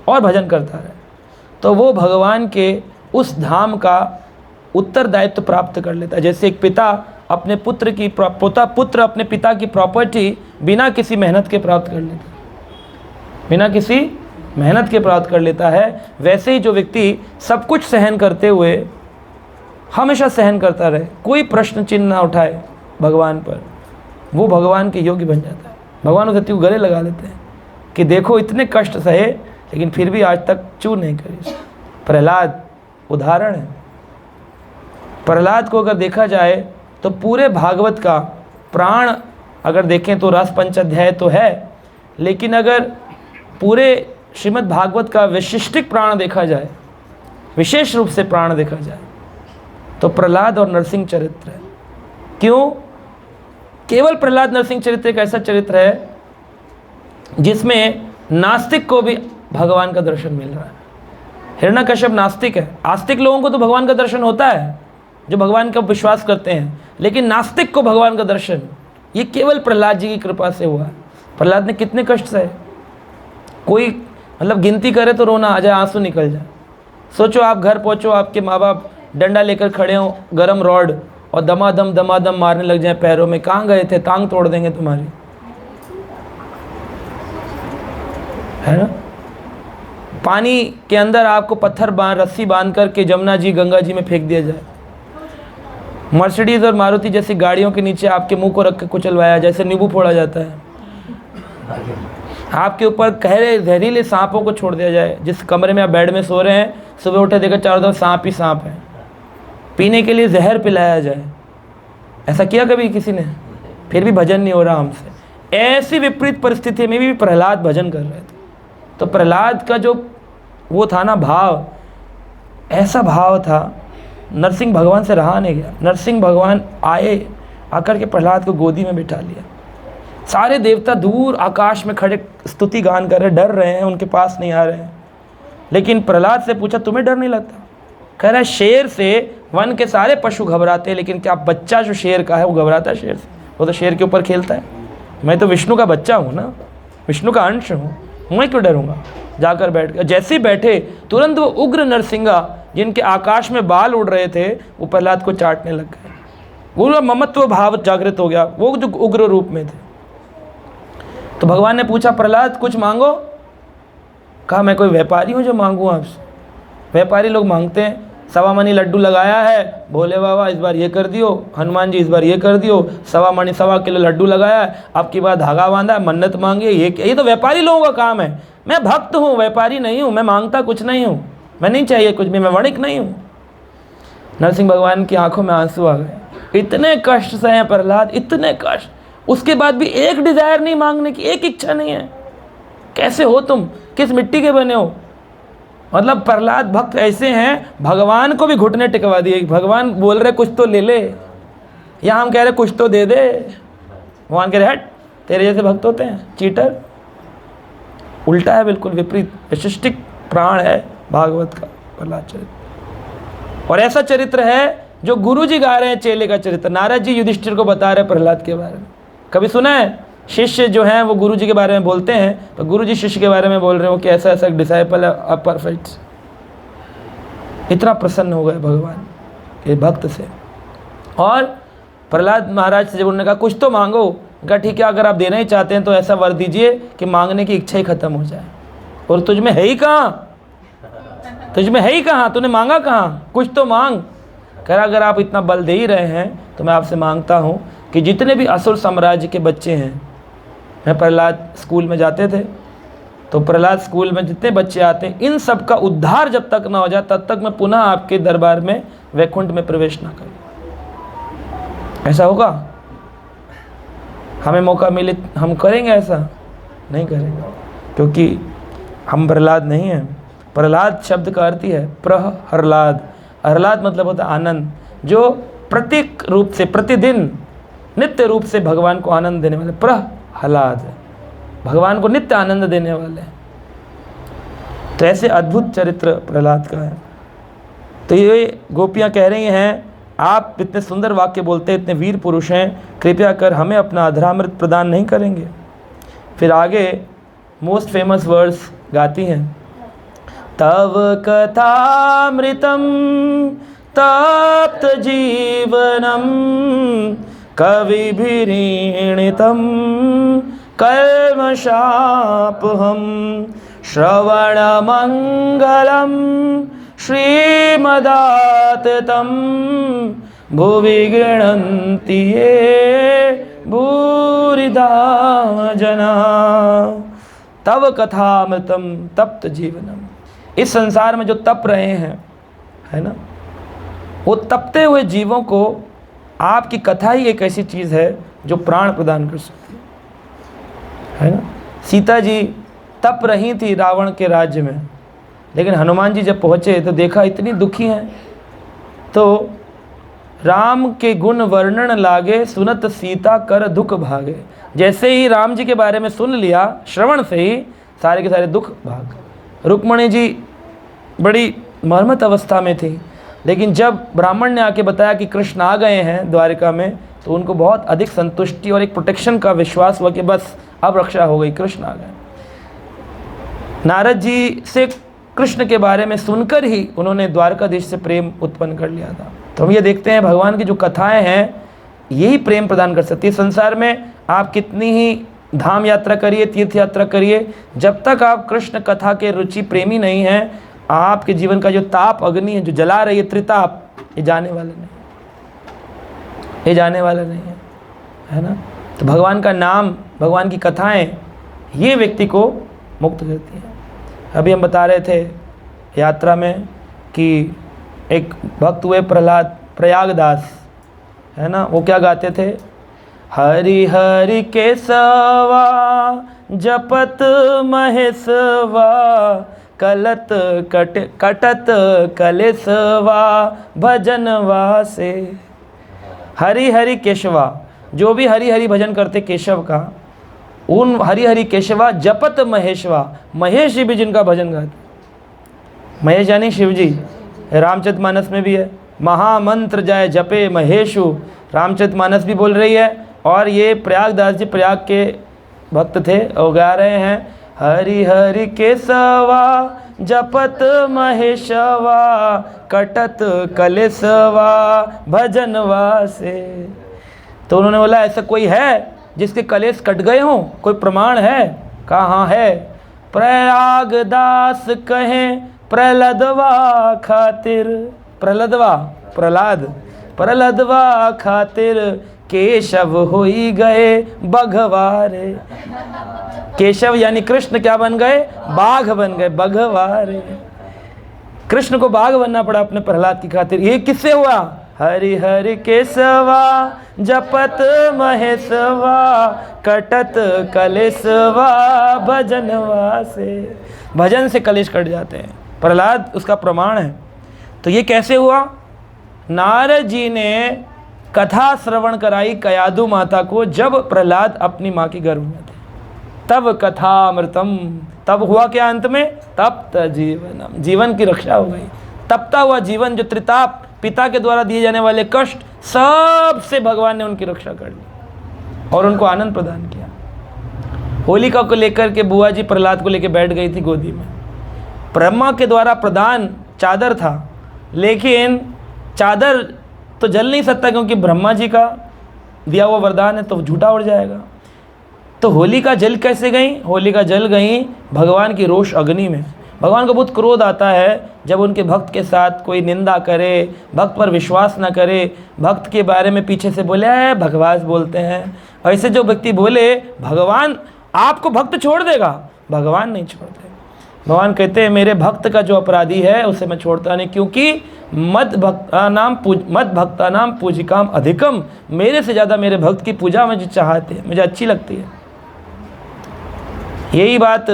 और भजन करता रहे तो वो भगवान के उस धाम का उत्तरदायित्व प्राप्त कर लेता है। जैसे एक पिता अपने पुत्र अपने पिता की प्रॉपर्टी बिना किसी मेहनत के प्राप्त कर लेता है, बिना किसी मेहनत के प्राप्त कर लेता है, वैसे ही जो व्यक्ति सब कुछ सहन करते हुए हमेशा सहन करता रहे, कोई प्रश्न चिन्ह ना उठाए भगवान पर, वो भगवान के योग्य बन जाता है। भगवान उस व्यक्ति को गले लगा लेते हैं कि देखो इतने कष्ट सहे लेकिन फिर भी आज तक चू नहीं करी। प्रहलाद उदाहरण है। प्रहलाद को अगर देखा जाए तो पूरे भागवत का प्राण अगर देखें तो रस पंचाध्याय तो है, लेकिन अगर पूरे श्रीमद् भागवत का विशिष्टिक प्राण देखा जाए, विशेष रूप से प्राण देखा जाए, तो प्रहलाद और नरसिंह चरित्र है। क्यों? केवल प्रहलाद नरसिंह चरित्र एक ऐसा चरित्र है जिसमें नास्तिक को भी भगवान का दर्शन मिल रहा है। हिरण्यकश्यप नास्तिक है, आस्तिक लोगों को तो भगवान का दर्शन होता है जो भगवान का विश्वास करते हैं, लेकिन नास्तिक को भगवान का दर्शन ये केवल प्रहलाद जी की कृपा से हुआ है। प्रहलाद ने कितने कष्ट सहे, कोई मतलब गिनती करे तो रोना आ जाए, आंसू निकल जाए। सोचो आप घर पहुंचो, आपके माँ बाप डंडा लेकर खड़े हों, गरम रॉड, और दमादम मारने लग जाए पैरों में, कहाँ गए थे, टांग तोड़ देंगे तुम्हारी, है ना। पानी के अंदर आपको पत्थर रस्सी बांध करके जमुना जी गंगा जी में फेंक दिया जाए, मर्सिडीज और मारुति जैसी गाड़ियों के नीचे आपके मुंह को रख के कुचलवाया, जैसे नींबू फोड़ा जाता है, आपके ऊपर जहरीले सांपों को छोड़ दिया जाए। जिस कमरे में आप बेड में सो रहे हैं, सुबह उठे देखा चारों तरफ सांप ही सांप है, पीने के लिए जहर पिलाया जाए। ऐसा किया कभी किसी ने? फिर भी भजन नहीं हो रहा हमसे। ऐसी विपरीत परिस्थिति में भी प्रहलाद भजन कर रहे थे। तो प्रहलाद का जो वो था ना भाव, ऐसा भाव था, नरसिंह भगवान से रहा नहीं गया। नरसिंह भगवान आकर के प्रहलाद को गोदी में बिठा लिया। सारे देवता दूर आकाश में खड़े स्तुति गान कर रहे, डर रहे हैं, उनके पास नहीं आ रहे हैं। लेकिन प्रहलाद से पूछा, तुम्हें डर नहीं लगता? कह रहा है, शेर से वन के सारे पशु घबराते हैं, लेकिन क्या बच्चा जो शेर का है वो घबराता है शेर से? वो तो शेर के ऊपर खेलता है। मैं तो विष्णु का बच्चा हूँ ना, विष्णु का अंश हूँ, मैं क्यों डरूंगा? जाकर बैठ गया। जैसे ही बैठे तुरंत वो उग्र नरसिंगा जिनके आकाश में बाल उड़ रहे थे वो प्रहलाद को चाटने लग गए। वो ममत्व भाव जागृत हो गया, वो जो उग्र रूप में थे। तो भगवान ने पूछा, प्रहलाद कुछ मांगो। कहा, मैं कोई व्यापारी हूँ जो मांगूँ आपसे? व्यापारी लोग मांगते हैं, 1.25 मणि लड्डू लगाया है, भोले बाबा इस बार ये कर दियो, हनुमान जी इस बार ये कर दियो, 1.25 मणि 1.25 किलो लड्डू लगाया है, अब की बार धागा बांधा है, मन्नत मांगी, ये तो व्यापारी लोगों का काम है। मैं भक्त हूँ, व्यापारी नहीं हूँ, मैं मांगता कुछ नहीं हूँ, मैं नहीं चाहिए कुछ भी, मैं वणिक नहीं हूँ। नरसिंह भगवान की आंखों में आंसू आ गए। इतने कष्ट सहे प्रहलाद, इतने कष्ट, उसके बाद भी एक डिजायर नहीं मांगने की, एक इच्छा नहीं है। कैसे हो तुम? किस मिट्टी के बने हो? मतलब प्रहलाद भक्त ऐसे हैं, भगवान को भी घुटने टिकवा दिए। भगवान बोल रहे कुछ तो ले ले, या हम कह रहे कुछ तो दे दे, भगवान कह रहे हट, तेरे जैसे भक्त होते हैं, चीटर। उल्टा है, बिल्कुल विपरीत। विशिष्टिक प्राण है भागवत का प्रहलाद चरित्र। और ऐसा चरित्र है जो गुरु जी गा रहे हैं, चेले का चरित्र। नारद जी युधिष्ठिर को बता रहे प्रहलाद के बारे में। कभी सुना है? शिष्य जो हैं वो गुरु जी के बारे में बोलते हैं, तो गुरु जी शिष्य के बारे में बोल रहे हो कि ऐसा ऐसा डिसाइपल है, अब परफेक्ट। इतना प्रसन्न हो गए भगवान के भक्त से। और प्रहलाद महाराज से जब उन्होंने कहा कुछ तो मांगो, कहा ठीक है, अगर आप देना ही चाहते हैं तो ऐसा वर दीजिए कि मांगने की इच्छा ही खत्म हो जाए। और तुझ में है ही कहाँ, तुझ में है ही कहाँ, तूने मांगा कहाँ? कुछ तो मांग। कह रहा अगर आप इतना बल दे ही रहे हैं तो मैं आपसे मांगता हूँ कि जितने भी असुर साम्राज्य के बच्चे हैं, मैं प्रहलाद स्कूल में जाते थे तो प्रहलाद स्कूल में जितने बच्चे आते हैं, इन सब का उद्धार जब तक ना हो जाए तब तक मैं पुनः आपके दरबार में वैकुंठ में प्रवेश ना करूँ। ऐसा होगा? हमें मौका मिले हम करेंगे ऐसा? नहीं करेंगे, क्योंकि हम प्रहलाद नहीं हैं। प्रहलाद शब्द का अर्थ ही है प्रहलाद। प्रहलाद मतलब होता है आनंद, जो प्रतीक रूप से प्रतिदिन नित्य रूप से भगवान को आनंद देने वाले। प्रहलाद भगवान को नित्य आनंद देने वाले। तो ऐसे अद्भुत चरित्र प्रहलाद का है। तो ये गोपियाँ कह रही हैं, आप इतने सुंदर वाक्य बोलते हैं, इतने वीर पुरुष हैं, कृपया कर हमें अपना अधरामृत प्रदान नहीं करेंगे? फिर आगे मोस्ट फेमस वर्ड्स गाती हैं, तव कथामृतम तप्त जीवनम कविभिरीणितम कल्मषापहम श्रवणमंगलम श्रीमदाततं भुवि गृह्णन्ति ये भूरिदा जना। तव कथामृतम तप्त जीवनम। इस संसार में जो तप रहे हैं, है ना, वो तपते हुए जीवों को आपकी कथा ही एक ऐसी चीज़ है जो प्राण प्रदान कर सकती है ना। सीता जी तप रही थी रावण के राज्य में, लेकिन हनुमान जी जब पहुँचे तो देखा इतनी दुखी हैं। तो राम के गुण वर्णन लागे सुनत सीता कर दुख भागे। जैसे ही राम जी के बारे में सुन लिया, श्रवण से ही सारे के सारे दुख भाग। रुक्मणी जी बड़ी मर्मत अवस्था में थी, लेकिन जब ब्राह्मण ने आके बताया कि कृष्ण आ गए हैं द्वारिका में, तो उनको बहुत अधिक संतुष्टि और एक प्रोटेक्शन का विश्वास हुआ कि बस अब रक्षा हो गई, कृष्ण आ गए। नारद जी से कृष्ण के बारे में सुनकर ही उन्होंने द्वारकाधीश से प्रेम उत्पन्न कर लिया था। तो हम ये देखते हैं भगवान की जो कथाएं हैं, यही प्रेम प्रदान कर सकती है। संसार में आप कितनी ही धाम यात्रा करिए, तीर्थ यात्रा करिए, जब तक आप कृष्ण कथा के रुचि प्रेमी नहीं हैं, आपके जीवन का जो ताप अग्नि है जो जला रही है, त्रिताप, ये जाने वाला नहीं, ये जाने वाला नहीं है ना। तो भगवान का नाम, भगवान की कथाएं, ये व्यक्ति को मुक्त करती हैं। अभी हम बता रहे थे यात्रा में कि एक भक्त हुए प्रहलाद प्रयागदास, है ना, वो क्या गाते थे, हरि हरि केशवा जपत महेशवा कलत कटत कलेशवा भजनवा से। हरि हरि केशवा, जो भी हरि हरि भजन करते केशव का, उन हरि हरि केशवा जपत महेशवा, महेश जी भी जिनका भजन गाते, महेश यानी शिव जी, रामचरितमानस में भी है, महामंत्र जय जपे महेशु, रामचरितमानस भी बोल रही है। और ये प्रयागदास जी प्रयाग के भक्त थे, और गा रहे हैं, हरि हरि केशवा जपत महेशवा कटत कलेशवा भजनवा से। तो उन्होंने बोला ऐसा कोई है जिसके कलेश कट गए हों, कोई प्रमाण है? कहाँ है? प्रयागदास कहें प्रहलदवा खातिर, प्रहलदवा प्रहलाद, प्रहलदवा खातिर केशव होई गए बघवारे। केशव यानी कृष्ण क्या बन गए? बाघ बन गए, बघवारे। कृष्ण को बाघ बनना पड़ा अपने प्रहलाद की खातिर। ये किससे हुआ? हरि हरि केशवा जपत महेशवा कटत कलेशवा भजनवा से। भजन से कलेश कट जाते हैं, प्रहलाद उसका प्रमाण है। तो ये कैसे हुआ? नारद जी ने कथा श्रवण कराई कयादु माता को जब प्रहलाद अपनी माँ के गर्भ में थे। तब कथामृतम, तब हुआ क्या अंत में? तप्त जीवनम, जीवन की रक्षा हो गई। तपता हुआ जीवन, जो त्रिताप, पिता के द्वारा दिए जाने वाले कष्ट, सब से भगवान ने उनकी रक्षा कर ली और उनको आनंद प्रदान किया। होलिका को लेकर के बुआ जी प्रहलाद को लेकर बैठ गई थी गोदी में। ब्रह्मा के द्वारा प्रदान चादर था, लेकिन चादर तो जल नहीं सकता क्योंकि ब्रह्मा जी का दिया हुआ वरदान है, तो झूठा उड़ जाएगा। तो होलिका जल कैसे गई? होलिका जल गई भगवान की रोष अग्नि में। भगवान को बहुत क्रोध आता है जब उनके भक्त के साथ कोई निंदा करे, भक्त पर विश्वास न करे, भक्त के बारे में पीछे से बोले भगवास बोलते हैं। ऐसे जो व्यक्ति बोले, भगवान आपको भक्त छोड़ देगा, भगवान नहीं छोड़ते। भगवान कहते हैं मेरे भक्त का जो अपराधी है उसे मैं छोड़ता नहीं, क्योंकि मद भक्ता नाम पूजिकाम अधिकम, मेरे से ज़्यादा मेरे भक्त की पूजा मुझे चाहते हैं, मुझे अच्छी लगती है। यही बात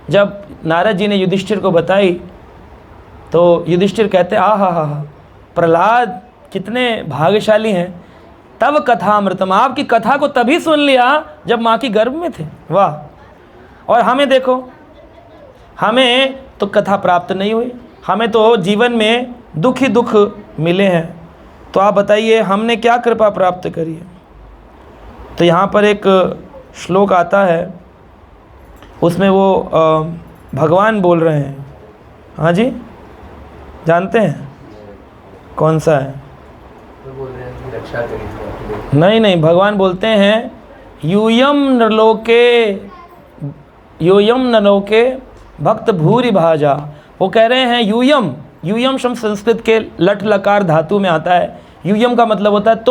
जब नारद जी ने युधिष्ठिर को बताई तो युधिष्ठिर कहते हा, प्रहलाद कितने भाग्यशाली हैं, तब कथामृतम, आपकी कथा को तभी सुन लिया जब माँ की गर्भ में थे। वाह। और हमें देखो, हमें तो कथा प्राप्त नहीं हुई, हमें तो जीवन में दुख ही दुख मिले हैं। तो आप बताइए हमने क्या कृपा प्राप्त करी है। तो यहाँ पर एक श्लोक आता है, उसमें वो भगवान बोल रहे हैं। हाँ जी, जानते हैं कौन सा है? नहीं, भगवान बोलते हैं यूयम नलोके भक्त भूरि भाजा। वो कह रहे हैं यूयम शब्द संस्कृत के लट लकार धातु में आता है। यूयम का मतलब होता है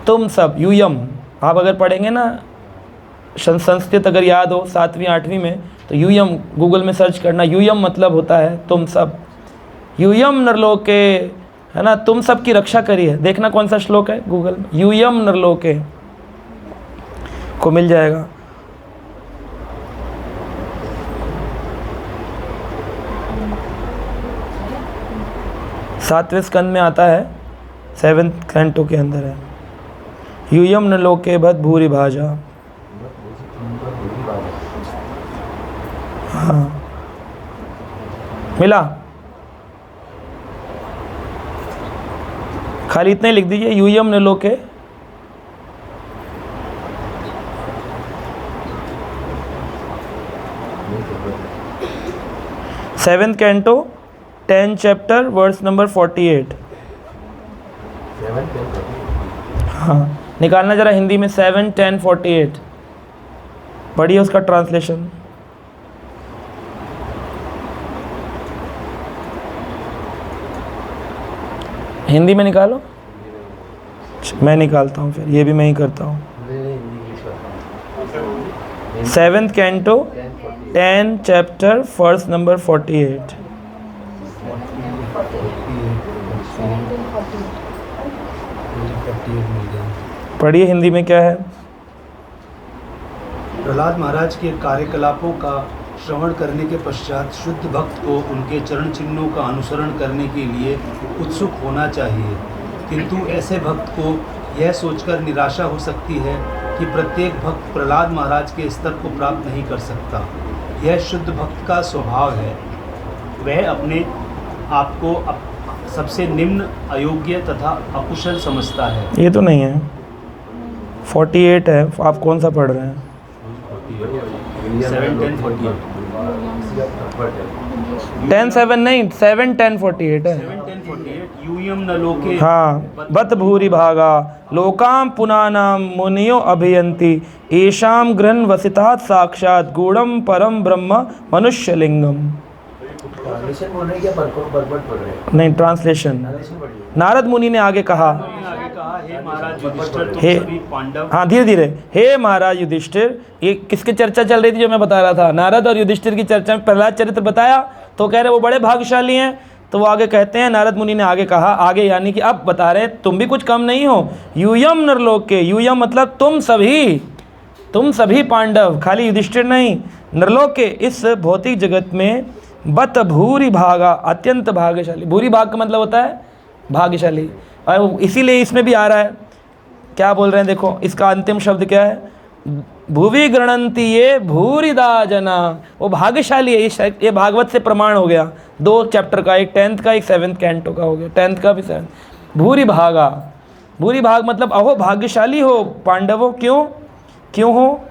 तुम सब। यूयम आप अगर पढ़ेंगे ना, संस्कृत अगर याद हो 7वीं 8वीं में, तो यूयम गूगल में सर्च करना, यूयम मतलब होता है तुम सब। यूयम नरलोके, है ना, तुम सब की रक्षा करी है। देखना कौन सा श्लोक है गूगल में, यूयम नरलोके को मिल जाएगा। सातवें स्कंद में आता है, 7th कैंटो के अंदर है। यूयम नरलोके भत भूरि भाजा। हाँ, मिला? खाली इतने लिख दीजिए, यूयम नरलोके। Seventh canto 10 chapter verse number 48। हाँ, निकालना जरा हिंदी में 7, 10, 48 पढ़िए उसका ट्रांसलेशन। हिंदी में निकालो। मैं निकालता हूँ, फिर ये भी मैं ही करता हूँ। 7th canto 10 chapter verse number 48। पढ़िए हिंदी में क्या है। प्रहलाद महाराज के कार्यकलापों का श्रवण करने के पश्चात शुद्ध भक्त को उनके चरण चिन्हों का अनुसरण करने के लिए उत्सुक होना चाहिए, किंतु ऐसे भक्त को यह सोचकर निराशा हो सकती है कि प्रत्येक भक्त प्रहलाद महाराज के स्तर को प्राप्त नहीं कर सकता। यह शुद्ध भक्त का स्वभाव है, वह अपने आप को सबसे निम्न, अयोग्य तथा अकुशल समझता है। ये तो नहीं है, 48 है, आप कौन सा पढ़ रहे हैं? 7, 10, 48। 10, 7 नहीं, 7, 10, 48 है। 7, 10, 48 यूयम न लोके। हाँ, बत भूरि भागा लोकाम पुनानाम मुनियो अभियंती येषाम गृहन वसिता साक्षात गूढ़म परम ब्रह्म मनुष्य लिंगम। नहीं, ट्रांसलेशन। नारद मुनि ने आगे कहा, हे पांडव, हाँ धीरे धीरे, हे महाराज युधिष्ठिर। ये किसकी चर्चा चल रही थी जो मैं बता रहा था? नारद और युधिष्ठिर की चर्चा में प्रहलाद चरित्र बताया तो कह रहे वो बड़े भाग्यशाली हैं। तो वो आगे कहते हैं, नारद मुनि ने आगे कहा, आगे यानी कि अब बता रहे हैं तुम भी कुछ कम नहीं हो। यूयम नरलोके, यूयम मतलब तुम सभी पांडव, खाली युधिष्ठिर नहीं। नरलोके इस भौतिक जगत में बत भूरि भागा, अत्यंत भाग्यशाली। भूरि भाग का मतलब होता है भाग्यशाली, और इसीलिए इसमें भी आ रहा है। क्या बोल रहे हैं देखो, इसका अंतिम शब्द क्या है? भुवि गृणंती ये भूरिदा जना। वो भाग्यशाली है। ये भागवत से प्रमाण हो गया। 2 चैप्टर का, एक 10th का, एक 7th कैंटो का हो गया, 10th का भी 7th। भूरि भागा, भूरि भाग मतलब अहो भाग्यशाली हो पांडवों। क्यों हो?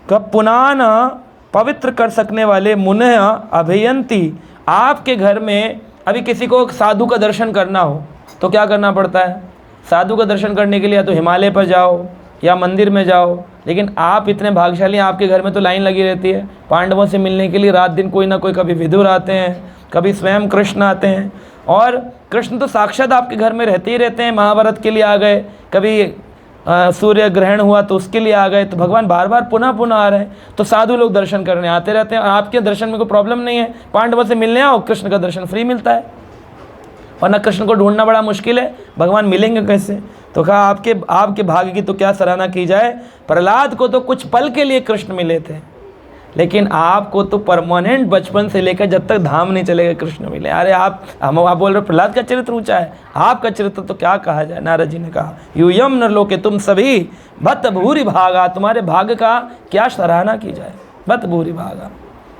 कब पुनाना पवित्र कर सकने वाले मुनय अभियंती। आपके घर में अभी किसी को साधु का दर्शन करना हो तो क्या करना पड़ता है? साधु का दर्शन करने के लिए या तो हिमालय पर जाओ या मंदिर में जाओ। लेकिन आप इतने भाग्यशाली हैं, आपके घर में तो लाइन लगी रहती है पांडवों से मिलने के लिए। रात दिन कोई ना कोई, कभी विदुर आते हैं, कभी स्वयं कृष्ण आते हैं। और कृष्ण तो साक्षात आपके घर में रहते ही रहते हैं। महाभारत के लिए आ गए, कभी सूर्य ग्रहण हुआ तो उसके लिए आ गए, तो भगवान बार बार पुनः पुनः आ रहे हैं। तो साधु लोग दर्शन करने आते रहते हैं, और आपके दर्शन में कोई प्रॉब्लम नहीं है, पांडवों से मिलने आओ, कृष्ण का दर्शन फ्री मिलता है। वरना कृष्ण को ढूंढना बड़ा मुश्किल है, भगवान मिलेंगे कैसे। तो कहा आपके भाग्य की तो क्या सराहना की जाए, प्रहलाद को तो कुछ पल के लिए कृष्ण मिले थे, लेकिन आपको तो परमानेंट बचपन से लेकर जब तक धाम नहीं चलेगा कृष्ण मिले। अरे आप बोल रहे प्रहलाद का चरित्र ऊंचा है, आपका चरित्र तो क्या कहा जाए। नारद जी ने कहा यूयम नरलोके, तुम सभी भक्त भूरि भागा, तुम्हारे भाग्य का क्या सराहना की जाए, भक्त भूरि भागा,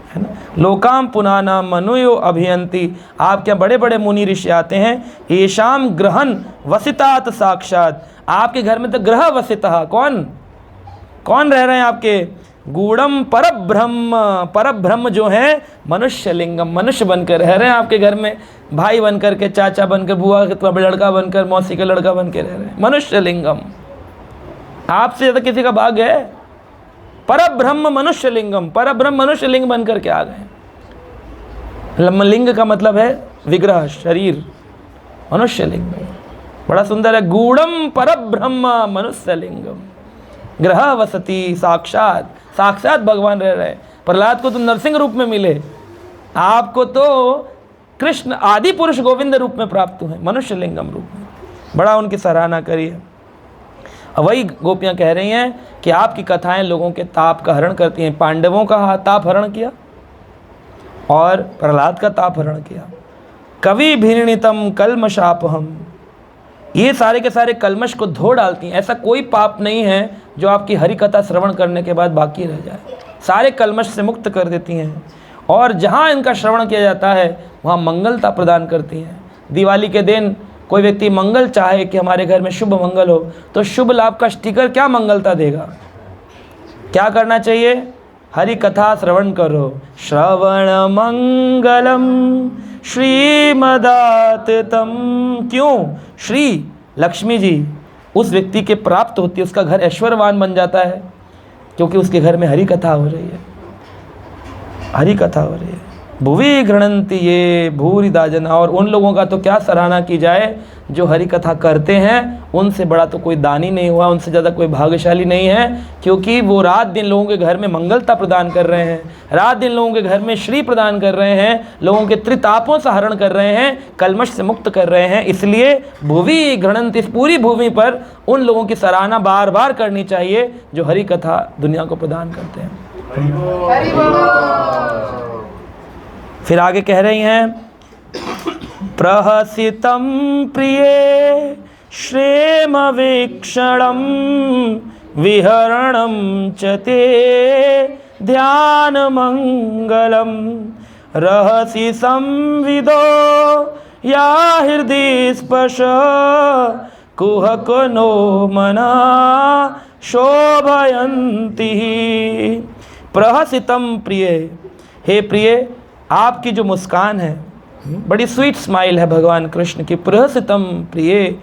है ना। लोकाम पुनाना मनुयो अभियंती, आपके बड़े बड़े मुनि ऋषि आते हैं। येषाम ग्रहण वसितात साक्षात, आपके घर में तो ग्रह वसिता, कौन रह रहे हैं आपके। गूढ़म परब्रह्म जो है मनुष्य लिंगम, मनुष्य बनकर रह रहे हैं आपके घर में, भाई बनकर के, चाचा बनकर, बुआ का लड़का बनकर, मौसी का लड़का बनकर रह रहे हैं, मनुष्य लिंगम। आपसे ज़्यादा किसी का भाग्य है। परब्रह्म मनुष्य लिंगम, परब्रह्म मनुष्य लिंग बनकर के आ गए। लिंग का मतलब है विग्रह, शरीर, मनुष्य लिंग बड़ा सुंदर है। गूढ़म परब्रह्म मनुष्य लिंगम, ग्रह वसती साक्षात भगवान रह रहे हैं। प्रहलाद को तो नरसिंह रूप में मिले, आपको तो कृष्ण आदि पुरुष गोविंद रूप में प्राप्त हुए, मनुष्य लिंगम रूप में। बड़ा उनकी सराहना करिए। वही गोपियाँ कह रही हैं कि आपकी कथाएं लोगों के ताप का हरण करती हैं। पांडवों का ताप हरण किया और प्रहलाद का ताप हरण किया। कवि भिन्नितम कल्मषापहम, ये सारे के सारे कलमश को धो डालती हैं। ऐसा कोई पाप नहीं है जो आपकी हरि कथा श्रवण करने के बाद बाकी रह जाए, सारे कलमश से मुक्त कर देती हैं। और जहाँ इनका श्रवण किया जाता है वहाँ मंगलता प्रदान करती हैं। दिवाली के दिन कोई व्यक्ति मंगल चाहे कि हमारे घर में शुभ मंगल हो, तो शुभ लाभ का स्टिकर क्या मंगलता देगा। क्या करना चाहिए, हरि कथा श्रवण करो। श्रवण मंगलम श्रीमदाततम, क्यों, श्री लक्ष्मी जी उस व्यक्ति के प्राप्त होती है, उसका घर ऐश्वर्यवान बन जाता है, क्योंकि उसके घर में हरि कथा हो रही है, हरि कथा हो रही है। भुवि गृणंति ये भूरिदा जना, और उन लोगों का तो क्या सराहना की जाए जो हरि कथा करते हैं। उनसे बड़ा तो कोई दानी नहीं हुआ, उनसे ज़्यादा कोई भाग्यशाली नहीं है, क्योंकि वो रात दिन लोगों के घर में मंगलता प्रदान कर रहे हैं, रात दिन लोगों के घर में श्री प्रदान कर रहे हैं, लोगों के त्रितापों से हरण कर रहे हैं, कलमश से मुक्त कर रहे हैं। इसलिए भुवि गृणंति, इस पूरी भूमि पर उन लोगों की सराहना बार बार करनी चाहिए जो हरि कथा दुनिया को प्रदान करते हैं। फिर आगे कह रही हैं प्रहसितं प्रिये श्रेम वीक्षणं विहरणं च ते ध्यान मंगलम रहसि संविदो या हृदय स्पर्श कुहकनो मना शोभयन्ति। प्रहसितं प्रिय, हे प्रिय आपकी जो मुस्कान है, बड़ी स्वीट स्माइल है भगवान कृष्ण की। प्रहसितम प्रिय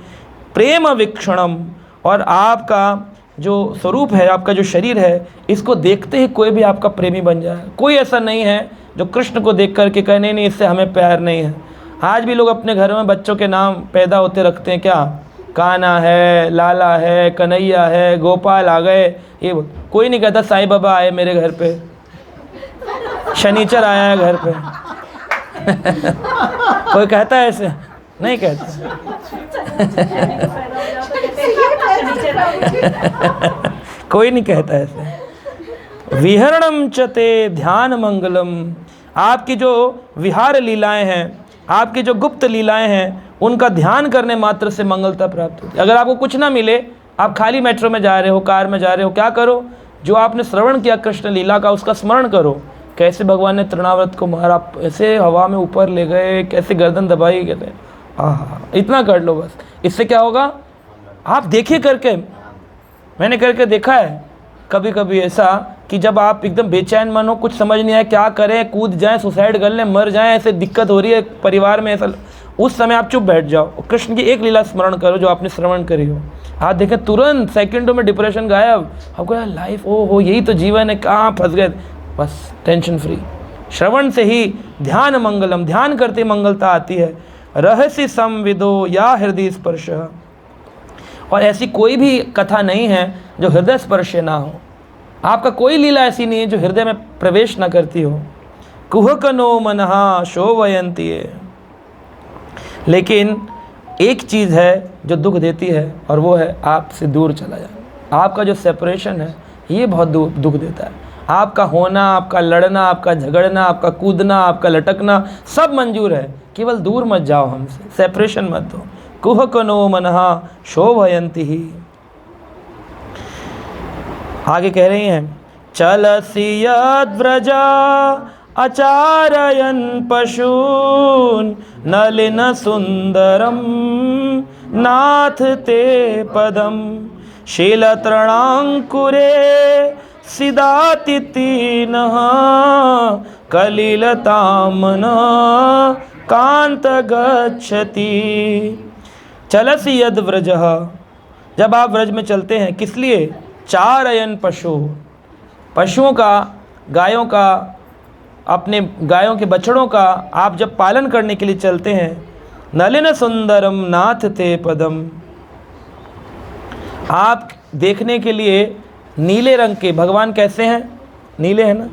प्रेम वीक्षणम, और आपका जो स्वरूप है, आपका जो शरीर है, इसको देखते ही कोई भी आपका प्रेमी बन जाए। कोई ऐसा नहीं है जो कृष्ण को देख कर के कहे नहीं इससे हमें प्यार नहीं है। आज भी लोग अपने घरों में बच्चों के नाम पैदा होते रखते हैं, क्या कान्हा है, लाला है, कन्हैया है, गोपाल आ गए, ये कोई नहीं कहता साईं बाबा आए मेरे घर पे, शनिचर आया है घर पे। कोई कहता है ऐसे? नहीं कहता। कोई नहीं कहता ऐसे। विहरणम चते ध्यान मंगलम, आपकी जो विहार लीलाएं हैं, आपकी जो गुप्त लीलाएं हैं, उनका ध्यान करने मात्र से मंगलता प्राप्त होती है। अगर आपको कुछ ना मिले, आप खाली मेट्रो में जा रहे हो, कार में जा रहे हो, क्या करो, जो आपने श्रवण किया कृष्ण लीला का उसका स्मरण करो। कैसे भगवान ने तृणाव्रत को मारा, ऐसे हवा में ऊपर ले गए, कैसे गर्दन दबाई, कहते इतना कर लो बस। इससे क्या होगा, आप देखिए करके, मैंने करके देखा है कभी कभी ऐसा कि जब आप एकदम बेचैन मन हो, कुछ समझ नहीं आए क्या करें, कूद जाएं, सुसाइड कर लें, मर जाएं, ऐसे दिक्कत हो रही है परिवार में, ऐसा, उस समय आप चुप बैठ जाओ, कृष्ण की एक लीला स्मरण करो जो आपने श्रवण करी हो। आप देखें तुरंत सेकंडों में डिप्रेशन गायब। आपको यार लाइफ ओ हो, यही तो जीवन है, कहाँ फंस गए, बस टेंशन फ्री। श्रवण से ही ध्यान मंगलम, ध्यान करते मंगलता आती है। रहस्य संविदो या हृदय स्पर्श, और ऐसी कोई भी कथा नहीं है जो हृदय स्पर्श ना हो। आपका कोई लीला ऐसी नहीं है जो हृदय में प्रवेश ना करती हो। कुहकनो मनहा शोभयंती है। लेकिन एक चीज़ है जो दुख देती है, और वो है आपसे दूर चला जाना। आपका जो सेपरेशन है ये बहुत दुख देता है। आपका होना, आपका लड़ना, आपका झगड़ना, आपका कूदना, आपका लटकना सब मंजूर है, केवल दूर मत जाओ हमसे, सेपरेशन मत दो। कुहकनो मनहा शोभयंती ही। आगे कह रही हैं, चलसि यद्व्रजा आचारयन् पशून् नलिन सुंदरम नाथ ते पदम शीलतृणांकुरे सिदातितीनः कलिलतामन कांत गच्छति। चलसि यद व्रजः, जब आप व्रज में चलते हैं, किस लिए? चारयन पशु, पशुओं का, गायों का, अपने गायों के बछड़ों का आप जब पालन करने के लिए चलते हैं। नलिन सुंदरम नाथ ते पदम, आप देखने के लिए नीले रंग के, भगवान कैसे हैं? नीले हैं ना।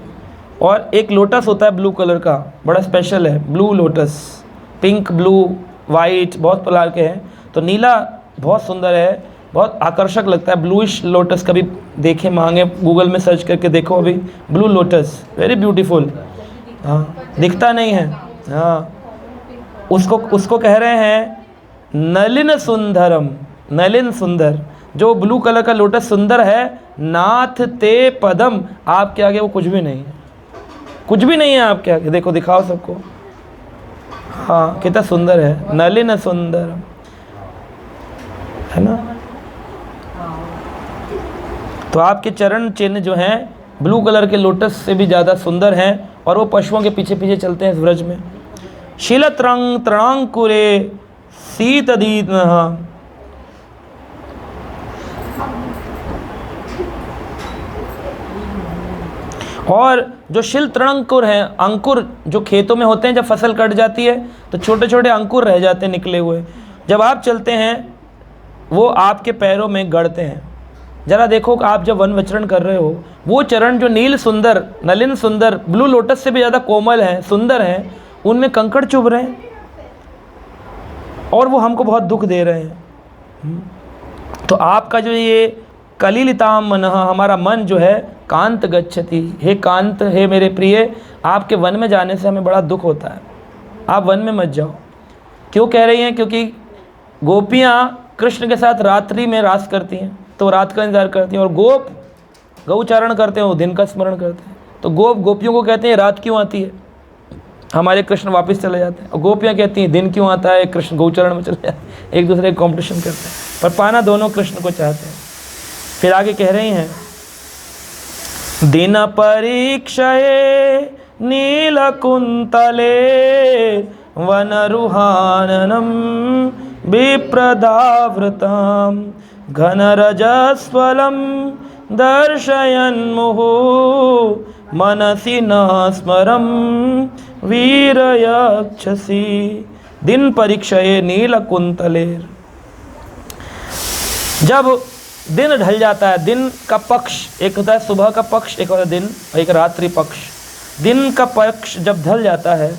और एक लोटस होता है ब्लू कलर का, बड़ा स्पेशल है, blue lotus, pink, blue, white, बहुत प्रकार के हैं। तो नीला बहुत सुंदर है, बहुत आकर्षक लगता है। ब्लूइश लोटस कभी देखे, मांगे गूगल में सर्च करके देखो, अभी ब्लू लोटस वेरी ब्यूटीफुल। हाँ, दिखता नहीं है। हाँ, उसको कह रहे हैं नलिन सुंदरम, नलिन सुंदर, जो ब्लू कलर का लोटस सुंदर है। नाथ ते पदम, आपके आगे वो कुछ भी नहीं है, कुछ भी नहीं है आपके आगे। देखो, दिखाओ सबको। हाँ, कितना सुंदर है, नलिन सुंदर, है ना। तो आपके चरण चिन्ह जो हैं ब्लू कलर के लोटस से भी ज़्यादा सुंदर हैं, और वो पशुओं के पीछे पीछे चलते हैं इस व्रज में। शीलत्रंग तृणांकुरे शीतदीनः, और जो शिल तृणांकुर हैं, अंकुर जो खेतों में होते हैं, जब फसल कट जाती है तो छोटे छोटे अंकुर रह जाते हैं निकले हुए, जब आप चलते हैं वो आपके पैरों में गड़ते हैं। जरा देखो, आप जब वन विचरण कर रहे हो, वो चरण जो नील सुंदर, नलिन सुंदर, ब्लू लोटस से भी ज़्यादा कोमल हैं, सुंदर हैं, उनमें कंकड़ चुभ रहे हैं और वो हमको बहुत दुख दे रहे हैं। तो आपका जो ये कलिलिताम मनः, हमारा मन जो है, कांत गच्छति, हे कांत, हे मेरे प्रिय, आपके वन में जाने से हमें बड़ा दुख होता है, आप वन में मत जाओ। क्यों कह रही हैं? क्योंकि गोपियाँ कृष्ण के साथ रात्रि में रास करती हैं, तो रात का इंतजार करती हैं, और गोप गौचारण करते हैं, वो दिन का स्मरण करते हैं। तो गोप गोपियों को कहते हैं रात क्यों आती है, हमारे कृष्ण वापस चले जाते हैं, और गोपियाँ कहती हैं दिन क्यों आता है, कृष्ण गौचारण में चले जाते हैं। एक दूसरे का कॉम्पिटिशन करते हैं, पर पाना दोनों कृष्ण को चाहते हैं। फिर आगे कह रही हैं, दिन परीक्षये नीलकुंतले वनरुहाननम विप्रदावृतां घनरजस्वलं दर्शयन्मुहु मनसि न स्मरं वीरयक्षसि। दिन परीक्षये नीलकुंतले, जब दिन ढल जाता है, दिन का पक्ष, एक होता है सुबह का पक्ष, एक होता है दिन, और एक रात्रि पक्ष। दिन का पक्ष जब ढल जाता है,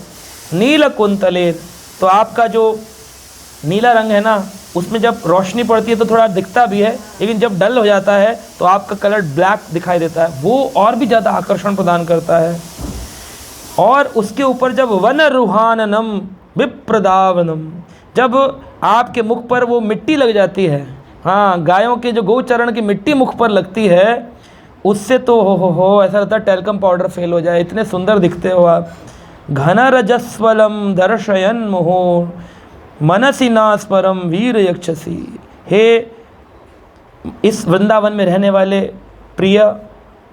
नील कुंतले, तो आपका जो नीला रंग है ना, उसमें जब रोशनी पड़ती है तो थोड़ा दिखता भी है, लेकिन जब डल हो जाता है तो आपका कलर ब्लैक दिखाई देता है, वो और भी ज़्यादा आकर्षण प्रदान करता है। और उसके ऊपर जब वन रुहाननम विप्रदावनम, जब आपके मुख पर वो मिट्टी लग जाती है, हाँ, गायों के जो गौचरण की मिट्टी मुख पर लगती है, उससे तो हो ऐसा लगता है टैल्कम पाउडर फेल हो जाए, इतने सुंदर दिखते हो आप। घन रजस्वलम दर्शयन मोहो मनसि नास्परम वीर यक्षसी। हे इस वृंदावन में रहने वाले प्रिय,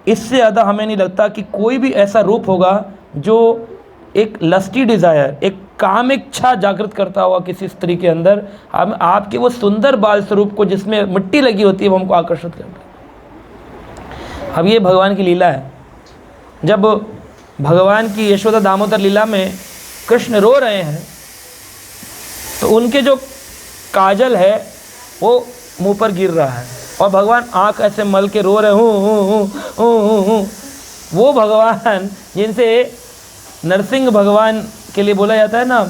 इससे ज़्यादा हमें नहीं लगता कि कोई भी ऐसा रूप होगा जो एक लस्टी डिज़ायर, एक काम इच्छा जागृत करता हुआ किसी स्त्री के अंदर। हम आपके वो सुंदर बाल स्वरूप को, जिसमें मिट्टी लगी होती है, वो हमको आकर्षित करता है। अब ये भगवान की लीला है। जब भगवान की यशोदा दामोदर लीला में कृष्ण रो रहे हैं, तो उनके जो काजल है वो मुंह पर गिर रहा है और भगवान आँख ऐसे मल के रो रहे हूँ। वो भगवान जिनसे नरसिंह भगवान के लिए बोला जाता है ना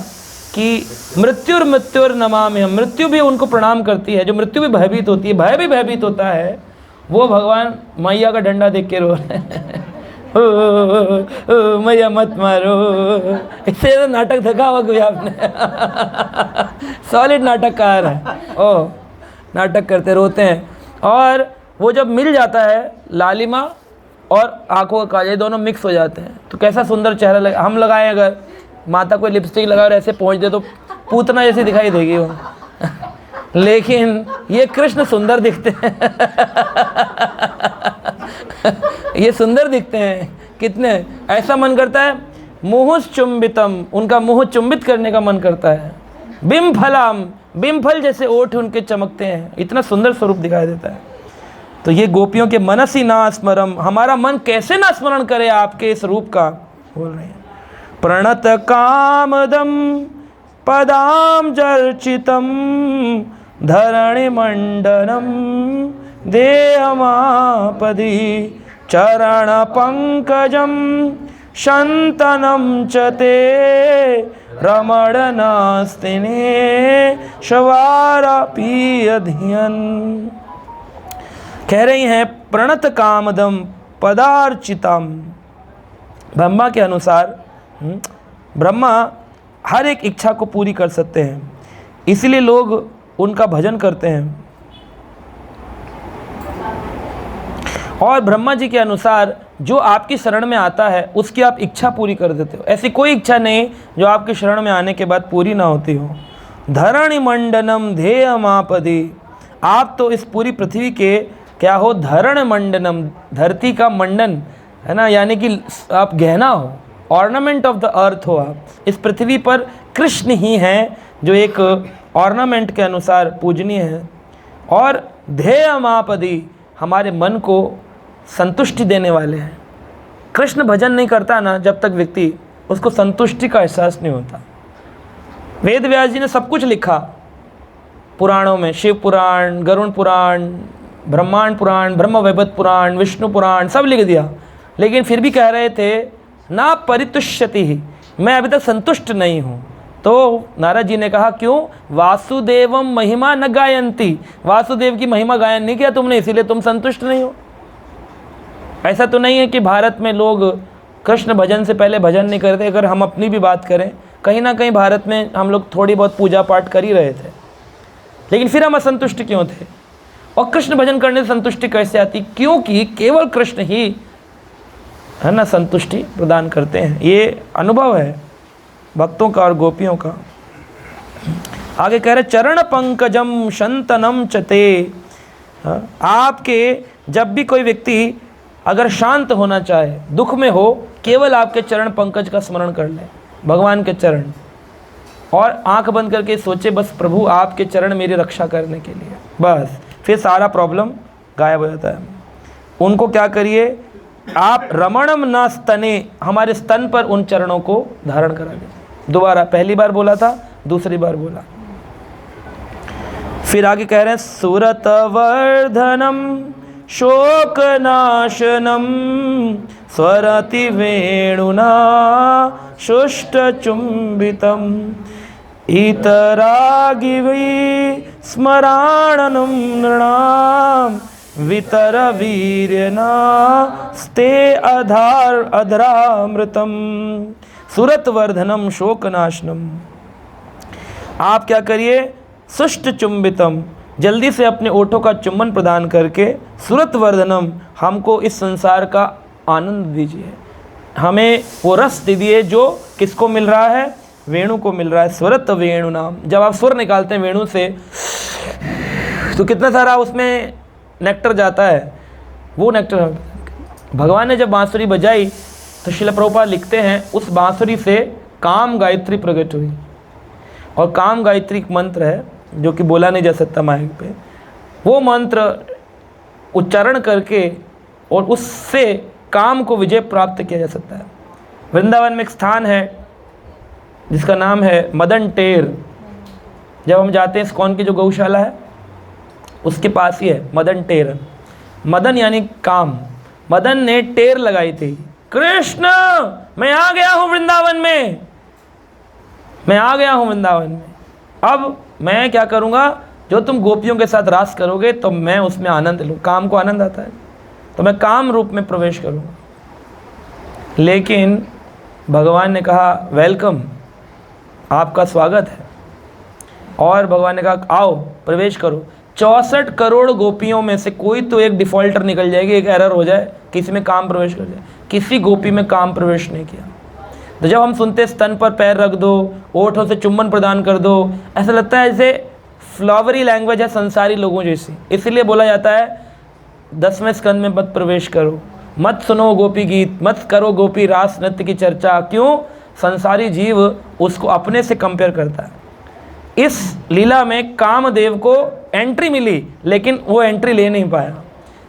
कि मृत्युर नमामि हम, मृत्यु भी उनको प्रणाम करती है, जो मृत्यु भी भयभीत होती है, भय भी भयभीत होता है, वो भगवान मैया का डंडा देख के रो रहे हैं। मैया मत मारो। इससे तो नाटक देखा हुआ कोई आपने? सॉलिड नाटककार है। ओह, नाटक करते रोते हैं। और वो जब मिल जाता है लालिमा और आंखों का काजल दोनों मिक्स हो जाते हैं तो कैसा सुंदर चेहरा लगे। हम लगाए अगर माता कोई लिपस्टिक लगाए और ऐसे पहुँच दे तो पूतना जैसी दिखाई देगी वो। लेकिन ये कृष्ण सुंदर दिखते हैं। ये सुंदर दिखते हैं कितने, ऐसा मन करता है मुहुः चुंबितम, उनका मुंह चुंबित करने का मन करता है। बिम्फलम, बिम्फल जैसे ओठ उनके चमकते हैं, इतना सुंदर स्वरूप दिखाई देता है। तो ये गोपियों के मनसी ना स्मरम, हमारा मन कैसे ना स्मरण करे आपके इस रूप का, बोल रहे हैं। प्रणत कामदम पदाम जर्चितम धरणि मंडनम देहमापदी चरण पंकजम शंतनम च ते रमणनास्तिने शवारापि अधियन। कह रही हैं प्रणत कामदम पदार्चितम, ब्रह्मा के अनुसार ब्रह्मा हर एक इच्छा को पूरी कर सकते हैं, इसलिए लोग उनका भजन करते हैं। और ब्रह्मा जी के अनुसार जो आपकी शरण में आता है उसकी आप इच्छा पूरी कर देते हो। ऐसी कोई इच्छा नहीं जो आपकी शरण में आने के बाद पूरी ना होती हो। धरणि मंडनम ध्येयमापदि, आप तो इस पूरी पृथ्वी के क्या हो, धरण मंडनम, धरती का मंडन है ना, यानी कि आप गहना हो, ऑर्नामेंट ऑफ द अर्थ हो। आप इस पृथ्वी पर कृष्ण ही हैं जो एक ऑर्नामेंट के अनुसार पूजनीय है। और ध्येयमापदि, हमारे मन को संतुष्टि देने वाले हैं। कृष्ण भजन नहीं करता ना जब तक व्यक्ति, उसको संतुष्टि का एहसास नहीं होता। वेद व्यास जी ने सब कुछ लिखा पुराणों में, शिव पुराण, गरुण पुराण, ब्रह्मांड पुराण, ब्रह्म वैवर्त पुराण, विष्णु पुराण, सब लिख दिया, लेकिन फिर भी कह रहे थे ना परितुष्यति ही, मैं अभी तक संतुष्ट नहीं हूँ। तो नारद जी ने कहा क्यों? वासुदेवम महिमा न गायंती, वासुदेव की महिमा गायन नहीं किया तुमने, इसीलिए तुम संतुष्ट नहीं हो। ऐसा तो नहीं है कि भारत में लोग कृष्ण भजन से पहले भजन नहीं करते। अगर हम अपनी भी बात करें, कहीं ना कहीं भारत में हम लोग थोड़ी बहुत पूजा पाठ कर ही रहे थे, लेकिन फिर हम असंतुष्ट क्यों थे? और कृष्ण भजन करने से संतुष्टि कैसे आती? क्योंकि केवल कृष्ण ही है ना संतुष्टि प्रदान करते हैं। ये अनुभव है भक्तों का और गोपियों का। आगे कह रहे चरण पंकजम शंतनम चते, आपके जब भी कोई व्यक्ति अगर शांत होना चाहे, दुख में हो, केवल आपके चरण पंकज का स्मरण कर ले, भगवान के चरण, और आंख बंद करके सोचे बस प्रभु आपके चरण मेरी रक्षा करने के लिए, बस फिर सारा प्रॉब्लम गायब हो जाता है। उनको क्या करिए आप, रमणम न स्तने, हमारे स्तन पर उन चरणों को धारण करा दे। दोबारा, पहली बार बोला था, दूसरी बार बोला। फिर आगे कह रहे हैं सुरत वर्धनम शोकनाशनम स्वरति वेणुना शुष्ट चुंबितम इतरागिवि स्मराणनम नृणाम वितर वीर्यना स्ते अधरामृतम सुरत वर्धनम शोकनाशनम। आप क्या करिए, सुष्ट चुंबितम, जल्दी से अपने ओठों का चुम्बन प्रदान करके, सुरत वर्धनम, हमको इस संसार का आनंद दीजिए, हमें वो रस दीजिए जो किसको मिल रहा है, वेणु को मिल रहा है। स्वरत वेणु नाम, जब आप स्वर निकालते हैं वेणु से तो कितना सारा उसमें नेक्टर जाता है, वो नेक्टर भगवान ने जब बांसुरी बजाई तो श्रील प्रभुपाद लिखते हैं उस बांसुरी से काम गायत्री प्रकट हुई। और काम गायत्री एक मंत्र है जो कि बोला नहीं जा सकता माइक पे, वो मंत्र उच्चारण करके और उससे काम को विजय प्राप्त किया जा सकता है। वृंदावन में एक स्थान है जिसका नाम है मदन टेर। जब हम जाते हैं इस्कॉन की जो गौशाला है, उसके पास ही है मदन टेर। मदन यानी काम। मदन ने टेर लगाई थी, कृष्ण मैं आ गया हूँ वृंदावन में, मैं आ गया हूँ वृंदावन में। अब मैं क्या करूँगा, जो तुम गोपियों के साथ रास करोगे तो मैं उसमें आनंद लूँ। काम को आनंद आता है तो मैं काम रूप में प्रवेश करूँगा। लेकिन भगवान ने कहा वेलकम, आपका स्वागत है। और भगवान ने कहा आओ प्रवेश करो। 64 करोड़ गोपियों में से कोई तो एक डिफ़ॉल्टर निकल जाएगी, एक एरर हो जाए, किसी में काम प्रवेश कर जाए। किसी गोपी में काम प्रवेश नहीं किया। तो जब हम सुनते स्तन पर पैर रख दो, ओठों से चुम्बन प्रदान कर दो, ऐसा लगता है जैसे फ्लावरी लैंग्वेज है संसारी लोगों जैसी। इसलिए बोला जाता है 10वें स्कंद में मत प्रवेश करो, मत सुनो गोपी गीत, मत करो गोपी रास नृत्य की चर्चा। क्यों? संसारी जीव उसको अपने से कंपेयर करता है। इस लीला में कामदेव को एंट्री मिली, लेकिन वो एंट्री ले नहीं पाया।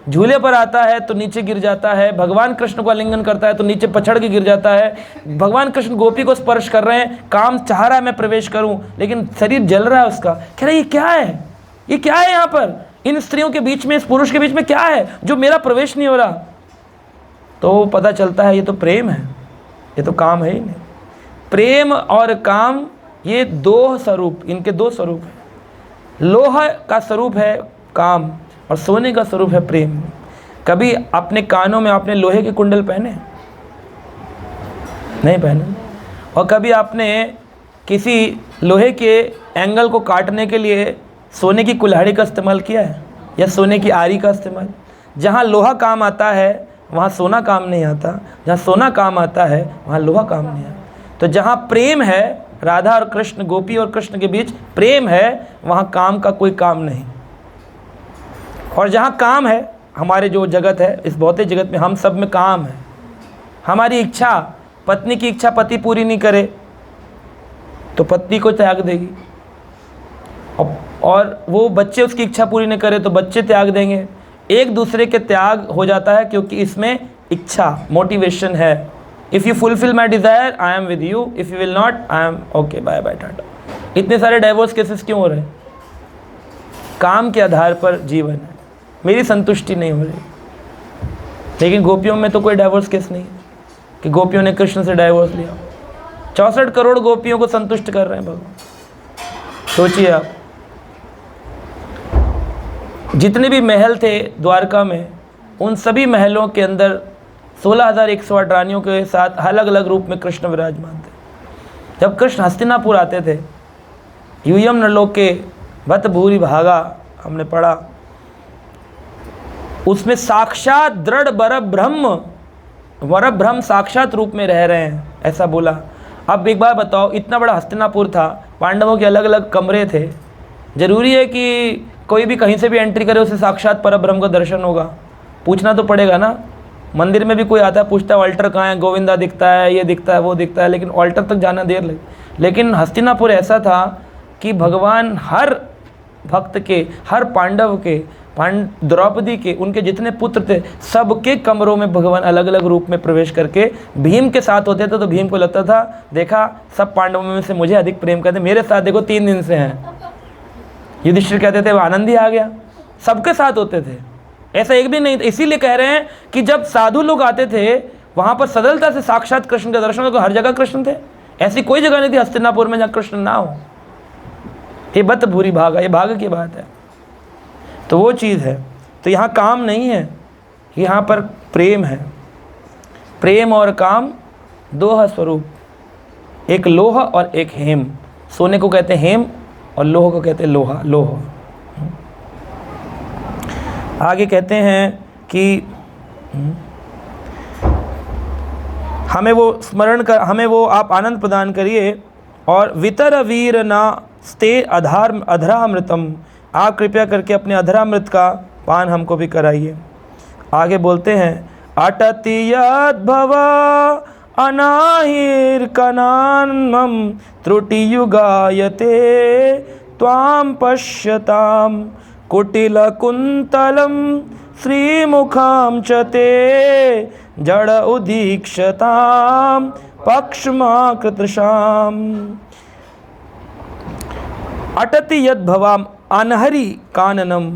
झूले पर आता है तो नीचे गिर जाता है, भगवान कृष्ण को आलिंगन करता है तो नीचे पछड़ के गिर जाता है। भगवान कृष्ण गोपी को स्पर्श कर रहे हैं, काम चाह रहा है मैं प्रवेश करूं, लेकिन शरीर जल रहा है उसका। कह रहा है ये क्या है, ये क्या है यहाँ पर, इन स्त्रियों के बीच में, इस पुरुष के बीच में क्या है जो मेरा प्रवेश नहीं हो रहा। तो पता चलता है ये तो प्रेम है, ये तो काम है ही नहीं। प्रेम और काम ये दो स्वरूप, इनके दो स्वरूप हैं। लोहा का स्वरूप है काम और सोने का स्वरूप है प्रेम। कभी अपने कानों में आपने लोहे के कुंडल पहने? नहीं पहने। और कभी आपने किसी लोहे के एंगल को काटने के लिए सोने की कुल्हाड़ी का इस्तेमाल किया है या सोने की आरी का इस्तेमाल? जहाँ लोहा काम आता है वहाँ सोना काम नहीं आता, जहाँ सोना काम आता है वहाँ लोहा काम नहीं आता। तो जहाँ प्रेम है, राधा और कृष्ण, गोपी और कृष्ण के बीच प्रेम है, वहाँ काम का कोई काम नहीं। और जहाँ काम है, हमारे जो जगत है, इस भौतिक जगत में हम सब में काम है। हमारी इच्छा, पत्नी की इच्छा पति पूरी नहीं करे तो पत्नी को त्याग देगी, और वो बच्चे उसकी इच्छा पूरी नहीं करे तो बच्चे त्याग देंगे। एक दूसरे के त्याग हो जाता है क्योंकि इसमें इच्छा, मोटिवेशन है। If you fulfil my desire I am with you, if you will not I am okay, bye bye tata. इतने सारे डाइवोर्स केसेस क्यों हो रहे हैं? काम के आधार पर जीवन है, मेरी संतुष्टि नहीं हो रही। लेकिन गोपियों में तो कोई डाइवोर्स केस नहीं है कि गोपियों ने कृष्ण से डाइवोर्स लिया। 64 करोड़ गोपियों को संतुष्ट कर रहे हैं भगवान। सोचिए आप, जितने भी महल थे द्वारका में, उन सभी महलों के अंदर 16,108 रानियों के साथ अलग अलग रूप में कृष्ण विराजमान थे। जब कृष्ण हस्तिनापुर आते थे, यूयम नरलोके बत भूरि भागा, हमने पढ़ा, उसमें साक्षात दृढ़ वर ब्रह्म साक्षात रूप में रह रहे हैं, ऐसा बोला। अब एक बार बताओ, इतना बड़ा हस्तिनापुर था, पांडवों के अलग अलग कमरे थे, जरूरी है कि कोई भी कहीं से भी एंट्री करे उसे साक्षात परब्रह्म का दर्शन होगा? पूछना तो पड़ेगा ना। मंदिर में भी कोई आता है, पूछता है ऑल्टर कहाँ है, गोविंदा दिखता है, ये दिखता है, वो दिखता है, लेकिन ऑल्टर तक जाना देर लगी। लेकिन हस्तिनापुर ऐसा था कि भगवान हर भक्त के, हर पांडव के, द्रौपदी के, उनके जितने पुत्र थे, सबके कमरों में भगवान अलग अलग रूप में प्रवेश करके भीम के साथ होते थे तो भीम को लगता था देखा सब पांडवों में से मुझे अधिक प्रेम करते, मेरे साथ देखो 3 दिन से हैं। युधिष्ठिर कहते थे वो आनंद ही आ गया। सबके साथ होते थे, ऐसा एक भी नहीं था। इसीलिए कह रहे हैं कि जब साधु लोग आते थे वहाँ पर सरलता से साक्षात कृष्ण का दर्शन होगा। हर जगह कृष्ण थे, ऐसी कोई जगह नहीं थी हस्तिनापुर में जहाँ कृष्ण ना हो। ये बत भूरि भागा, ये भाग्य की बात है। तो वो चीज़ है। तो यहाँ काम नहीं है, यहाँ पर प्रेम है। प्रेम और काम दो है स्वरूप, एक लोह और एक हेम। सोने को कहते हैं हेम और लोह को कहते हैं लोहा, लोह। आगे कहते हैं कि हमें वो स्मरण कर, हमें वो आप आनंद प्रदान करिए। और वितर वीर ना स्ते अधरामृतम, आप कृपया करके अपने अधरामृत का पान हमको भी कराइए। आगे बोलते हैं अटति यद्भवा अनाहिर्कनान्मम त्रुटियुगायते त्वां पश्यताम कुटिलकुन्तलं श्रीमुखां च ते जड़ उदीक्षतां पक्ष्माकृतशाम। अटति यद्भवाम अनहरि काननम,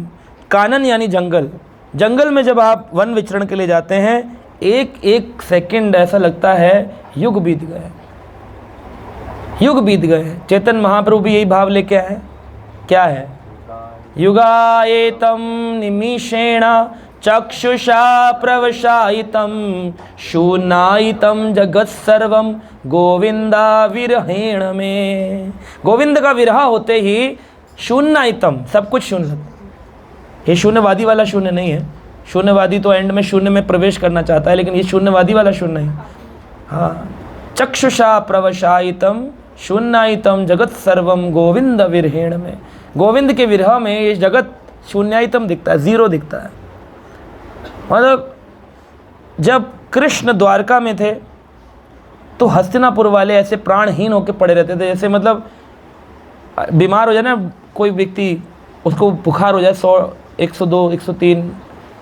कानन यानी जंगल, जंगल में जब आप वन विचरण के लिए जाते हैं, एक एक सेकंड ऐसा लगता है युग बीत गए, युग बीत गए। चैतन्य महाप्रभु भी यही भाव लेके आए। क्या है? युगायेतम निमिषेण चक्षुषा प्रवशायितम शून्यायितम जगत सर्वम गोविंदा विरहेण में। गोविंद का विरह होते ही शून्यायितम, सब कुछ शून्य लगता। ये शून्यवादी वाला शून्य नहीं है। शून्यवादी तो एंड में शून्य में प्रवेश करना चाहता है, लेकिन ये शून्यवादी वाला शून्य है। हाँ, चक्षुषा प्रवशायितम शून्यायितम जगत सर्वम गोविंद विरहेण में। गोविंद के विरह में ये जगत शून्यायितम दिखता है, जीरो दिखता है। मतलब जब कृष्ण द्वारका में थे तो हस्तिनापुर वाले ऐसे प्राणहीन होकर पड़े रहते थे, जैसे मतलब बीमार हो जाए ना कोई व्यक्ति, उसको बुखार हो जाए 100, 102, 103,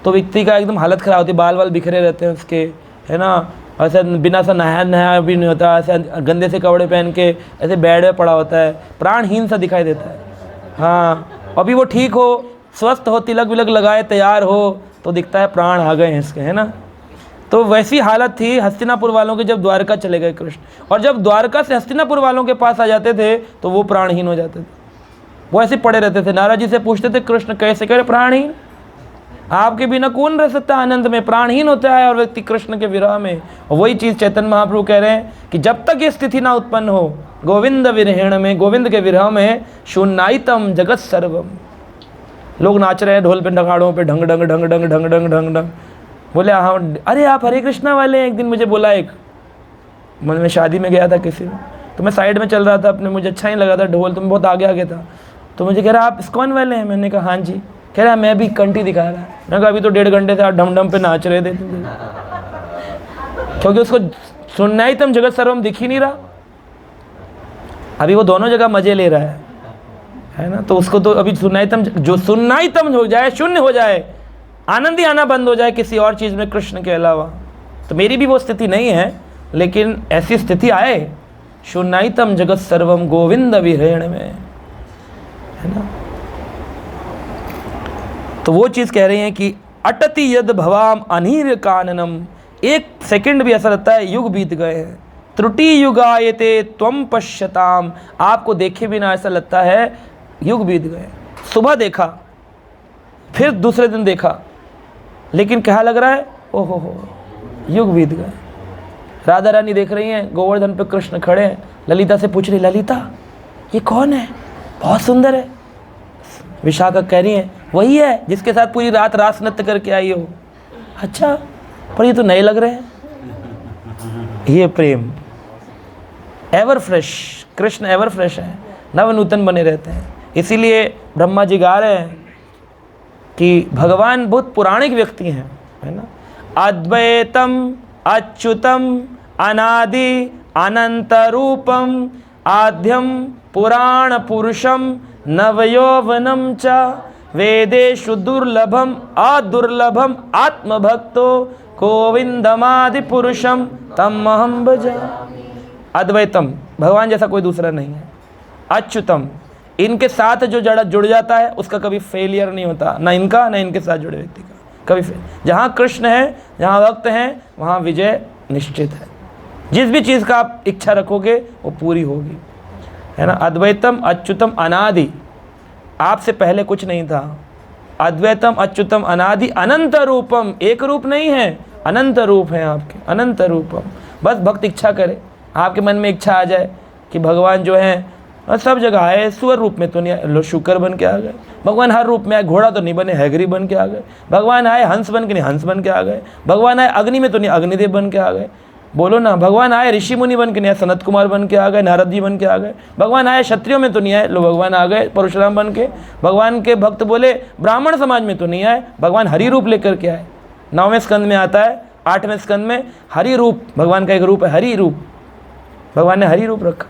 तो व्यक्ति का एकदम हालत ख़राब होती है, बाल बाल बिखरे रहते हैं उसके, है ना। ऐसे बिना सा नहाया भी नहीं होता, ऐसे गंदे से कपड़े पहन के ऐसे बेड में पड़ा होता है, प्राणहीन सा दिखाई देता है। हाँ, अभी वो ठीक हो, स्वस्थ हो, तिलक विलक लगाए, तैयार हो, तो दिखता है प्राण आ गए हैं इसके, है ना। तो वैसी हालत थी हस्तिनापुर वालों के जब द्वारका चले गए कृष्ण। और जब द्वारका से हस्तिनापुर वालों के पास आ जाते थे तो वो प्राणहीन हो जाते थे, वो ऐसे पड़े रहते थे। नारद जी से पूछते थे कृष्ण कैसे करे प्राणहीन, आपके बिना कौन रह सकता है आनंद में, प्राणहीन होता है और व्यक्ति कृष्ण के विरह में। और वही चीज़ चैतन्य महाप्रभु कह रहे हैं कि जब तक ये स्थिति ना उत्पन्न हो गोविंद विरहेण में, गोविंद के विरह में, शून्यायितम जगत सर्वम। लोग नाच रहे हैं ढोल पे नगाड़ों पे, ढंग ढंग ढंग ढंग ढंग ढंग ढंग ढंग। बोले हाँ, अरे आप हरे कृष्णा वाले हैं। एक दिन मुझे बोला एक, मैं शादी में गया था किसी में, तो मैं साइड में चल रहा था अपने, मुझे अच्छा नहीं लगा था ढोल, तो मैं बहुत आगे आगे था। तो मुझे कह रहा आप इस्कॉन वाले हैं? मैंने कहा हाँ जी। कह रहा मैं भी कंठी दिखा रहा है। मैंने कहा अभी तो 1.5 घंटे से आप ढम ढम पे नाच रहे थे, क्योंकि उसको शून्यायितम जगत सर्वम दिख ही नहीं रहा। अभी वो दोनों जगह मजे ले रहा है ना। तो उसको तो अभी शून्यायितम, जो शून्यायितम हो जाए, शून्य हो जाए, आनंद ही आना बंद हो जाए किसी और चीज़ में कृष्ण के अलावा। तो मेरी भी वो स्थिति नहीं है, लेकिन ऐसी स्थिति आए शून्यायितम जगत सर्वम गोविंद विरहेण में, है ना। तो वो चीज़ कह रही हैं कि अटति यद भवाम अनीर काननम, एक सेकंड भी ऐसा लगता है युग बीत गए हैं। त्रुटि युगायते त्वम पश्यताम, आपको देखे बिना ऐसा लगता है युग बीत गए। सुबह देखा, फिर दूसरे दिन देखा, लेकिन क्या लग रहा है, ओहो हो युग बीत गए। राधा रानी देख रही हैं, गोवर्धन पे कृष्ण खड़े हैं, ललिता से पूछ रही, ललिता ये कौन है, बहुत सुंदर है। विशाखा कह रही है वही है जिसके साथ पूरी रात रास नृत्य करके आई हो। अच्छा, पर ये तो नए लग रहे हैं। ये प्रेम ever fresh, Krishna ever fresh है, नव नूतन बने रहते हैं। इसीलिए ब्रह्मा जी गा रहे हैं कि भगवान बहुत पुराणिक व्यक्ति हैं, है ना। अद्वैतम अच्युतम अनादि अनंत रूपम आद्यम पुराण पुरुषम नवयौवनम च वेदेषु दुर्लभम अदुर्लभम आत्मभक्तो गोविंदमादि पुरुषम तमहं भजामि। अद्वैतम, भगवान जैसा कोई दूसरा नहीं है। अच्युतम, इनके साथ जो जुड़ जाता है उसका कभी फेलियर नहीं होता, ना इनका ना इनके साथ जुड़े व्यक्ति का कभी फेल। जहाँ कृष्ण है, जहाँ भक्त हैं, वहाँ विजय निश्चित है। जिस भी चीज़ का आप इच्छा रखोगे वो पूरी होगी, है ना। अद्वैतम अच्युतम अनादि, आपसे पहले कुछ नहीं था। अद्वैतम अच्युतम अनादि अनंत रूपम, एक रूप नहीं है, अनंत रूप है आपके, अनंत रूपम। बस भक्त इच्छा करे, आपके मन में इच्छा आ जाए कि भगवान जो है सब जगह आए, सुअर रूप में तो नहीं, लो शुकर बन के आ गए। भगवान हर रूप में आए, घोड़ा तो नहीं बने, हैगरी बन के आ गए। भगवान आए हंस बन के नहीं, हंस बन के आ गए। भगवान आए अग्नि में तो नहीं, अग्निदेव बन के आ गए। बोलो ना, भगवान आए ऋषि मुनि बन के नहीं आए, सनत कुमार बन के आ गए, नारद जी बन के आ गए। भगवान आए क्षत्रियों में तो नहीं आए, लो भगवान आ गए परशुराम बन के। भगवान के भक्त बोले ब्राह्मण समाज में तो नहीं आए, भगवान हरि रूप लेकर के आए। 9वें स्कंद में आता है, 8वें स्कंद में हरि रूप, भगवान का एक रूप है हरि रूप, भगवान ने हरि रूप रखा।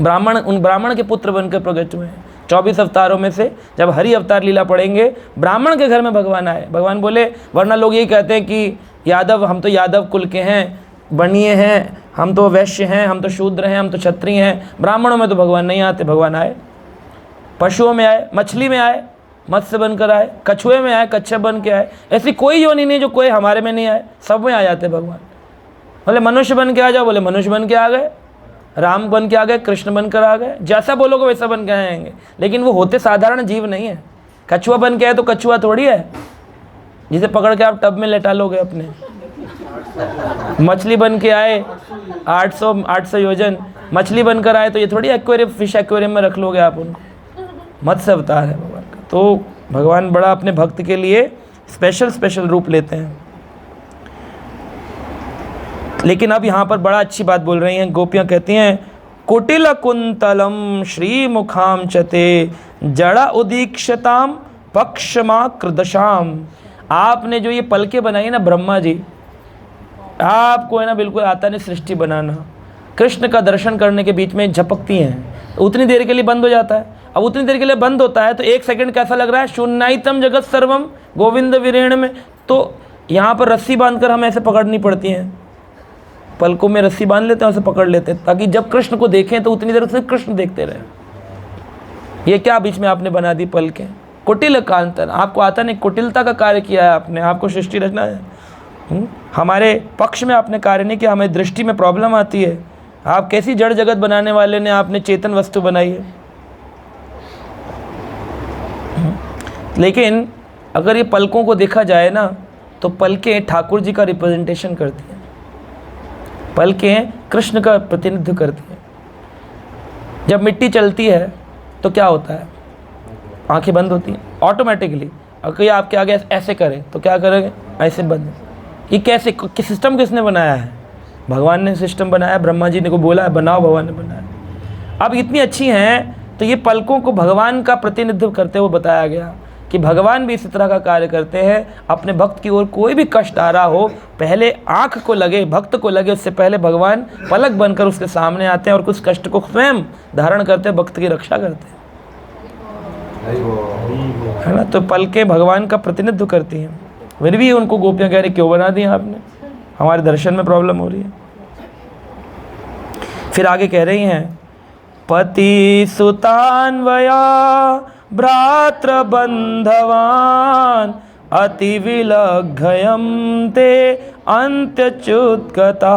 ब्राह्मण, उन ब्राह्मण के पुत्र बनकर प्रकट हुए हैं। 24 अवतारों में से जब हरि अवतार लीला पढ़ेंगे, ब्राह्मण के घर में भगवान आए। भगवान बोले, वरना लोग यही कहते हैं कि यादव, हम तो यादव कुल के हैं, बनिए हैं, हम तो वैश्य हैं, हम तो शूद्र हैं, हम तो क्षत्रिय हैं, ब्राह्मणों में तो भगवान नहीं आते। भगवान आए, पशुओं में आए, मछली में आए, मत्स्य बनकर आए, कछुए में आए, कच्छप बन के आए। ऐसी कोई योनि नहीं जो कोई हमारे में नहीं आए, सब में आ जाते भगवान। बोले मनुष्य बन के आ जाओ, बोले मनुष्य बन के आ गए, राम बन के आ गए, कृष्ण बनकर आ गए, जैसा बोलोगे वैसा बन के आएंगे। लेकिन वो होते साधारण जीव नहीं है। कछुआ बन के आए तो कछुआ थोड़ी है जिसे पकड़ के आप टब में लेटा लोगे अपने। मछली बन के आए 800 योजन मछली बनकर आए तो ये थोड़ी एक्वेरियम, फिश एक्वेरियम में रख लोगे आप उनको। मत्स्य अवतार है भगवान का। तो भगवान बड़ा अपने भक्त के लिए स्पेशल रूप लेते हैं। लेकिन अब यहाँ पर बड़ा अच्छी बात बोल रही हैं गोपियाँ, कहती हैं कुटिल कुंतलम श्री मुखाम चते जड़ा उदीक्षताम पक्षमा कृदशाम। आपने जो ये पलके बनाई ना ब्रह्मा जी, आपको है ना बिल्कुल आता नहीं सृष्टि बनाना। कृष्ण का दर्शन करने के बीच में झपकती हैं तो उतनी देर के लिए बंद हो जाता है। अब उतनी देर के लिए बंद होता है तो एक सेकंड कैसा लग रहा है, शून्यतम जगत सर्वम गोविंद वीरेण में। तो यहाँ पर रस्सी बांधकर हमें ऐसे पकड़नी पड़ती हैं, पलकों में रस्सी बांध लेते हैं, उसे पकड़ लेते हैं ताकि जब कृष्ण को देखें तो उतनी देर से कृष्ण देखते रहे। ये क्या बीच में आपने बना दी पलकें। कुटिल कांतन, आपको आता नहीं, कुटिलता का कार्य किया है आपने, आपको सृष्टि रचना है। हमारे पक्ष में आपने कार्य नहीं किया, हमें दृष्टि में प्रॉब्लम आती है। आप कैसी जड़ जगत बनाने वाले ने आपने चेतन वस्तु बनाई है। लेकिन अगर ये पलकों को देखा जाए ना तो पलकें ठाकुर जी का रिप्रेजेंटेशन करती हैं, पलकें कृष्ण का प्रतिनिधित्व करती हैं। जब मिट्टी चलती है तो क्या होता है, आंखें बंद होती हैं ऑटोमेटिकली। अगर कोई आपके आगे ऐसे करे तो क्या करेंगे, ऐसे बंद। ये कैसे सिस्टम किसने बनाया है, भगवान ने सिस्टम बनाया, ब्रह्मा जी ने को बोला है बनाओ, भगवान ने बनाया। अब इतनी अच्छी हैं तो ये पलकों को भगवान का प्रतिनिधित्व करते हुए बताया गया कि भगवान भी इसी तरह का कार्य करते हैं। अपने भक्त की ओर कोई भी कष्ट आ रहा हो, पहले आँख को लगे, भक्त को लगे, उससे पहले भगवान पलक बनकर उसके सामने आते हैं और कुछ कष्ट को स्वयं धारण करते हैं, भक्त की रक्षा करते हैं, है ना। तो पलकें भगवान का प्रतिनिधित्व करती हैं। फिर भी उनको गोपियाँ कह रही क्यों बना दिया आपने, हमारे दर्शन में प्रॉब्लम हो रही है। फिर आगे कह रही हैं पति सुतान्वया भ्रात्र बंधवान अति विलग्घयं ते अंत्यच्युतगता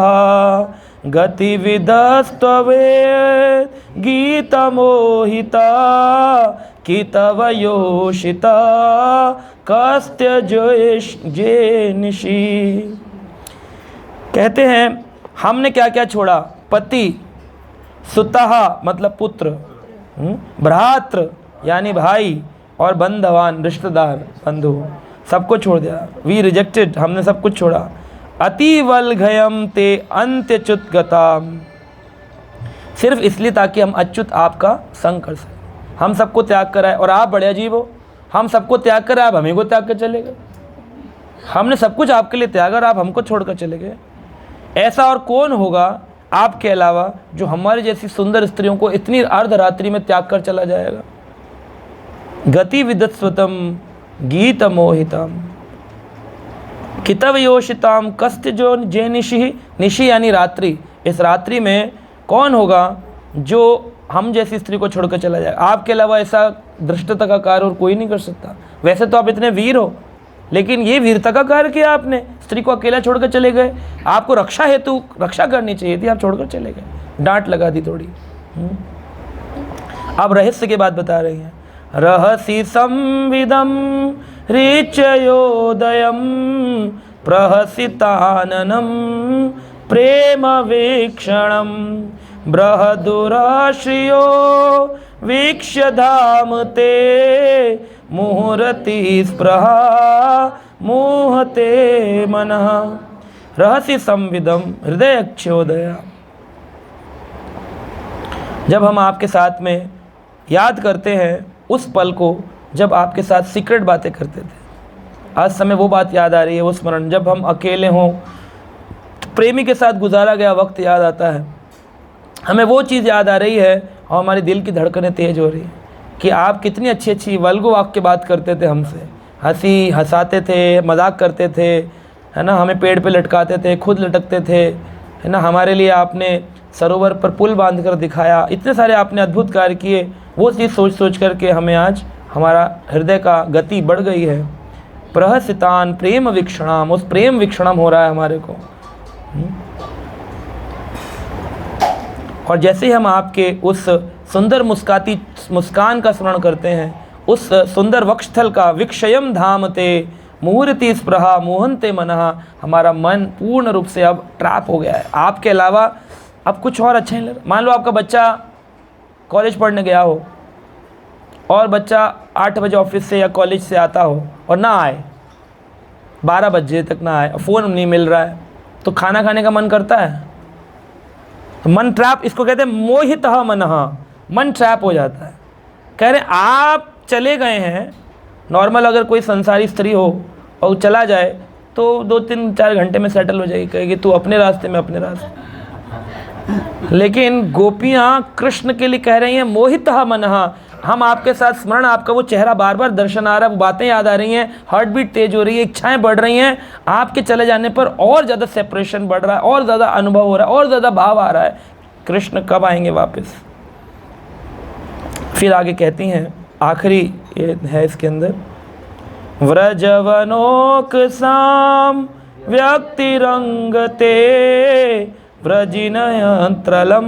गतिविदस्त्ववेद गीतमोहिता कितवयोषिता कस्त्यजे निशि। कहते हैं हमने क्या क्या छोड़ा, पति, सुतः मतलब पुत्र, भ्रात्र यानी भाई, और बंधवान रिश्तेदार बंधु, सबको छोड़ दिया। वी रिजेक्टेड, हमने सब कुछ छोड़ा। अतिवल्घयम ते अंत्यच्युत गताम, सिर्फ इसलिए ताकि हम अच्युत आपका संग कर सकें। हम सबको त्याग कर आए और आप बड़े अजीब हो, हम सबको त्याग कर आप हमें को त्याग कर चले गए। हमने सब कुछ आपके लिए त्यागा और आप हमको छोड़कर चले गए। ऐसा और कौन होगा आपके अलावा जो हमारी जैसी सुंदर स्त्रियों को इतनी अर्धरात्रि में त्याग कर चला जाएगा। गति विदस्वतम गीत मोहितम कितव योषिताम कस्त जो जे निशि, निशि यानी रात्रि। इस रात्रि में कौन होगा जो हम जैसी स्त्री को छोड़कर चला जाएगा। आपके अलावा ऐसा धृष्टता का कार्य और कोई नहीं कर सकता। वैसे तो आप इतने वीर हो, लेकिन ये वीरता का कार्य किया आपने, स्त्री को अकेला छोड़कर चले गए। आपको रक्षा हेतु रक्षा करनी चाहिए थी, आप छोड़कर चले गए, डांट लगा दी थोड़ी। अब रहस्य की बात बता रही हैं। रहसि संविदम ऋचयोदयम प्रहसिताननम प्रेम वीक्षणम बृहदुराश्रियो वीक्ष्य धाम ते मुहूर्ति स्पृहा मोहते मनः। रहस्य संविदम हृदय क्षोदया, जब हम आपके साथ में याद करते हैं उस पल को जब आपके साथ सीक्रेट बातें करते थे, आज समय वो बात याद आ रही है, वो स्मरण। जब हम अकेले हों तो प्रेमी के साथ गुजारा गया वक्त याद आता है, हमें वो चीज़ याद आ रही है और हमारे दिल की धड़कनें तेज हो रही है कि आप कितनी अच्छी अच्छी वल्गो वाक्य बात करते थे हमसे, हंसाते थे, मजाक करते थे, है ना, हमें पेड़ पे लटकाते थे, खुद लटकते थे, है ना, हमारे लिए आपने सरोवर पर पुल बांध कर दिखाया, इतने सारे आपने अद्भुत कार्य किए। वो चीज़ सोच सोच करके हमें आज हमारा हृदय का गति बढ़ गई है। प्रहसितान प्रेम वीक्षणाम, उस प्रेम वीक्षणम हो रहा है हमारे को। और जैसे ही हम आपके उस सुंदर मुस्कान का स्मरण करते हैं, उस सुंदर वक्षस्थल का, विक्षयम धामते मुहूर्ति स्पृहा मोहनते मनहा, हमारा मन पूर्ण रूप से अब ट्रैप हो गया है। आपके अलावा अब कुछ और अच्छा नहीं लग रहा। मान लो आपका बच्चा कॉलेज पढ़ने गया हो और बच्चा 8 बजे ऑफिस से या कॉलेज से आता हो और ना आए, 12 बजे तक ना आए, फ़ोन नहीं मिल रहा है, तो खाना खाने का मन करता है? तो मन ट्रैप, इसको कहते हैं मोहितः मनः, मन ट्रैप हो जाता है। कह रहे आप चले गए हैं, नॉर्मल अगर कोई संसारी स्त्री हो और चला जाए तो 2-3-4 घंटे में सेटल हो जाएगी, कहेगी तू अपने रास्ते में अपने रास्ते। लेकिन गोपियाँ कृष्ण के लिए कह रही हैं मोहितः मनः, हम आपके साथ स्मरण, आपका वो चेहरा बार बार दर्शन आ रहा है, वो बातें याद आ रही हैं, हार्ट बीट तेज हो रही है, इच्छाएं बढ़ रही हैं, आपके चले जाने पर और ज़्यादा सेपरेशन बढ़ रहा है, और ज़्यादा अनुभव हो रहा है, और ज़्यादा भाव आ रहा है, कृष्ण कब आएंगे वापस। फिर आगे कहती हैं, आखिरी ये है इसके अंदर, व्रजवनोक साम व्यक्तिरंगते व्रजिनयंत्रलम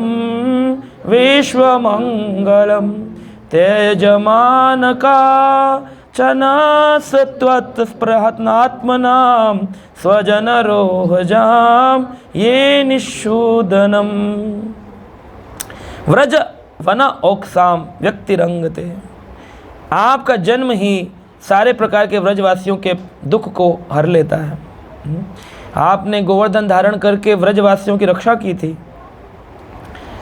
विश्वमंगलम तेजमान का चनास्त्वत् स्पृहत्नात्मनाम स्वजन रोहजाम ये निशूदनम। व्रज वन ओक्साम व्यक्तिरंगते, आपका जन्म ही सारे प्रकार के व्रजवासियों के दुख को हर लेता है। आपने गोवर्धन धारण करके व्रजवासियों की रक्षा की थी।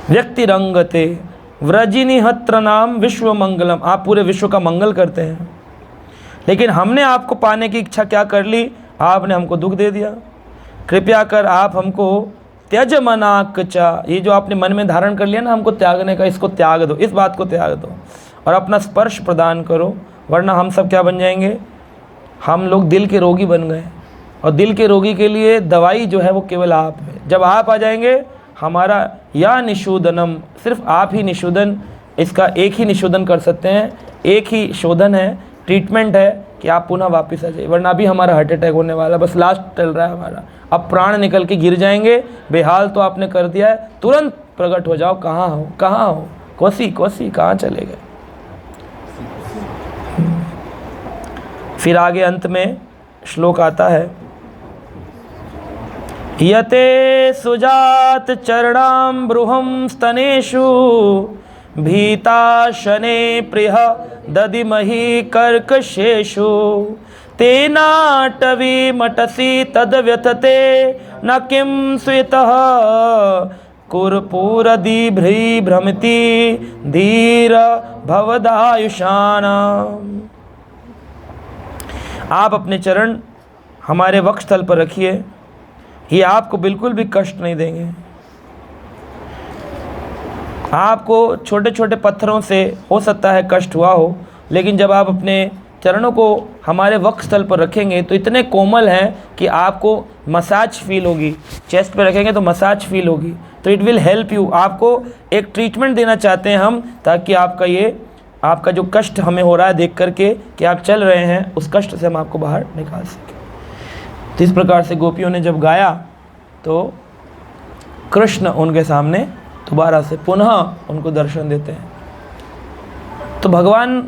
व्यक्तिरंगते व्रजिनिहत्र नाम विश्व मंगलम, आप पूरे विश्व का मंगल करते हैं। लेकिन हमने आपको पाने की इच्छा क्या कर ली, आपने हमको दुख दे दिया। कृपया कर आप हमको त्यज मनाकचा, ये जो आपने मन में धारण कर लिया ना हमको त्यागने का, इसको त्याग दो, इस बात को त्याग दो और अपना स्पर्श प्रदान करो, वरना हम सब क्या बन जाएंगे, हम लोग दिल के रोगी बन गए। और दिल के रोगी के लिए दवाई जो है वो केवल आप है। जब आप आ जाएंगे हमारा या निशोधनम, सिर्फ आप ही निशोधन, इसका एक ही निशोधन कर सकते हैं, एक ही शोधन है, ट्रीटमेंट है कि आप पुनः वापस आ जाइए, वरना अभी हमारा हार्ट अटैक होने वाला, बस लास्ट चल रहा है हमारा, अब प्राण निकल के गिर जाएंगे। बेहाल तो आपने कर दिया है, तुरंत प्रकट हो जाओ, कहाँ हो कहाँ हो, कोसी कोसी कहाँ चले गए। फिर आगे अंत में श्लोक आता है, यते सुजात चरणाम ब्रूहम स्तनेषु भीता शने प्रिय दधिमहि कर्कशेषु तेनाटवी मटसी तद्व्यथते न किं स्वितः कुरपूरदि भ्रमति धीर भवदायुषाणाम्। आप अपने चरण हमारे वक्षस्थल पर रखिए, ये आपको बिल्कुल भी कष्ट नहीं देंगे। आपको छोटे छोटे पत्थरों से हो सकता है कष्ट हुआ हो, लेकिन जब आप अपने चरणों को हमारे वक्षस्थल पर रखेंगे तो इतने कोमल हैं कि आपको मसाज फील होगी। चेस्ट पे रखेंगे तो मसाज फील होगी, तो इट विल हेल्प यू। आपको एक ट्रीटमेंट देना चाहते हैं हम, ताकि आपका जो कष्ट हमें हो रहा है देख करके कि आप चल रहे हैं, उस कष्ट से हम आपको बाहर निकाल सकें। तो इस प्रकार से गोपियों ने जब गाया तो कृष्ण उनके सामने दोबारा से पुनः उनको दर्शन देते हैं। तो भगवान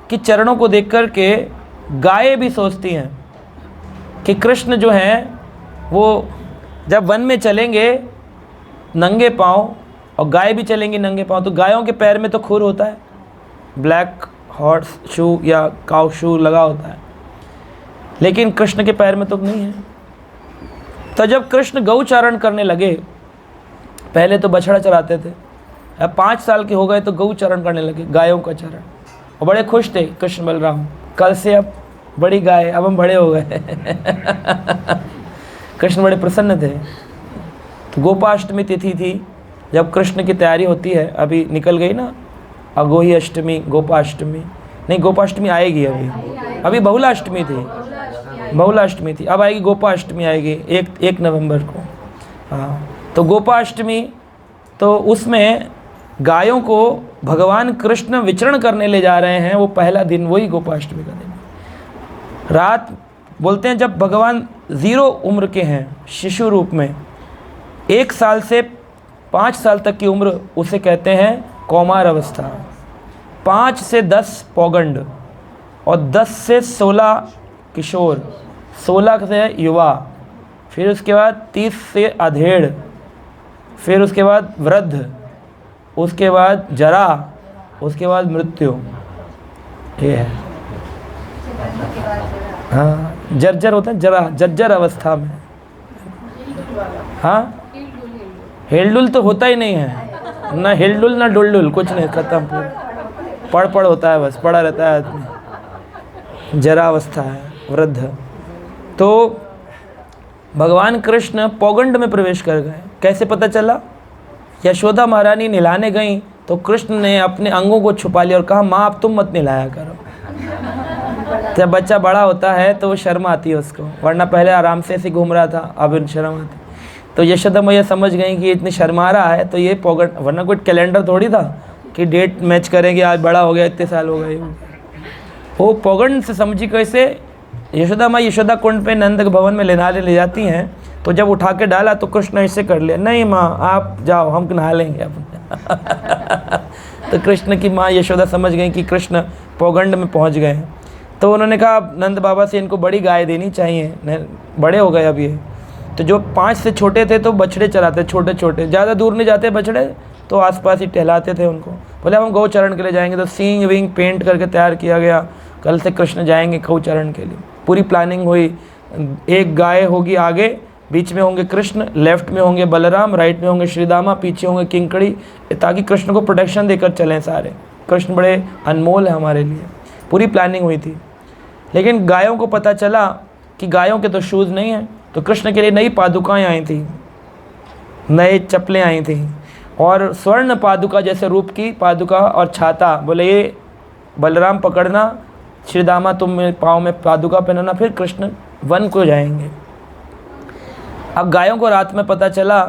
के चरणों को देख कर के गायें भी सोचती हैं कि कृष्ण जो हैं वो जब वन में चलेंगे नंगे पाँव, और गाय भी चलेंगी नंगे पाँव, तो गायों के पैर में तो खुर होता है, ब्लैक हॉर्स शू या काउ शू लगा होता है, लेकिन कृष्ण के पैर में तो नहीं है। तो जब कृष्ण गौचारण करने लगे, पहले तो बछड़ा चराते थे, अब 5 साल के हो गए तो गौचारण करने लगे, गायों का चरण, और बड़े खुश थे कृष्ण बलराम, कल से अब बड़ी गाय, अब हम बड़े हो गए। कृष्ण बड़े प्रसन्न थे। तो गोपाष्टमी तिथि थी, जब कृष्ण की तैयारी होती है, अभी निकल गई ना, अगोही अष्टमी, गोपाष्टमी नहीं, गोपाष्टमी आएगी अभी बहुलाष्टमी थी, बहुलाष्टमी थी, अब आएगी गोपाष्टमी, आएगी 1 नवंबर को। हाँ, तो गोपाष्टमी, तो उसमें गायों को भगवान कृष्ण विचरण करने ले जा रहे हैं, वो पहला दिन वही गोपाष्टमी का दिन। रात बोलते हैं जब भगवान 0 उम्र के हैं, शिशु रूप में, 1 साल से 5 साल तक की उम्र उसे कहते हैं कौमार अवस्था, 5 से 10 पौगंड, और 10 से 16 किशोर, 16 से युवा, फिर उसके बाद 30 से अधेड़, फिर उसके बाद वृद्ध, उसके बाद जरा, उसके बाद मृत्यु। ये है, हाँ, जर्जर होता है, जरा जर्जर अवस्था में। हाँ, हिलडुल तो होता ही नहीं है, ना हिलडुल ना डुलडुल, कुछ नहीं, खत्म, पूरा पड़ होता है, बस पड़ा रहता है आदमी, जरा अवस्था है, वृद्ध। तो भगवान कृष्ण पौगंड में प्रवेश कर गए। कैसे पता चला? यशोदा महारानी नहलाने गई तो कृष्ण ने अपने अंगों को छुपा लिया और कहा, माँ अब तुम मत नहलाया करो। जब बच्चा बड़ा होता है तो वो शर्म आती है उसको, वरना पहले आराम से ऐसे घूम रहा था, अब शर्म आती। तो यशोदा मैया समझ गई कि ये इतनी शर्मा रहा है तो ये पौगंड, वरना कोई कैलेंडर थोड़ी था कि डेट मैच करेंगे, आज बड़ा हो गया, इतने साल हो गए। वो पौगंड से समझी कैसे? यशोदा माँ यशोदा कुंड पे नंद भवन में नहाने ले जाती हैं, तो जब उठा के डाला तो कृष्ण ऐसे कर लिया, नहीं माँ आप जाओ, हम नहा लेंगे अब। तो कृष्ण की माँ यशोदा समझ गई कि कृष्ण पौगंड में पहुँच गए हैं। तो उन्होंने कहा नंद बाबा से इनको बड़ी गाय देनी चाहिए, बड़े हो गए अब ये। तो जो 5 से छोटे थे तो बछड़े चराते, छोटे छोटे, ज़्यादा दूर नहीं जाते बछड़े, तो आसपास ही टहलाते थे उनको। बोले हम गौ चरण के लिए जाएंगे, तो सींग विंग पेंट करके तैयार किया गया, कल से कृष्ण जाएंगे गौ चरण के लिए। पूरी प्लानिंग हुई, एक गाय होगी आगे, बीच में होंगे कृष्ण, लेफ्ट में होंगे बलराम, राइट में होंगे श्रीदामा, पीछे होंगे किंकड़ी, ताकि कृष्ण को प्रोटेक्शन देकर चलें सारे। कृष्ण बड़े अनमोल है हमारे लिए। पूरी प्लानिंग हुई थी। लेकिन गायों को पता चला कि गायों के तो शूज़ नहीं हैं, तो कृष्ण के लिए नई पादुकाएँ आई थी, नए चप्पलें आई थी, और स्वर्ण पादुका जैसे रूप की पादुका और छाता। बोले ये बलराम पकड़ना, श्रीदामा तुम मेरे पाँव में पादुका पहनाना, फिर कृष्ण वन को जाएंगे। अब गायों को रात में पता चला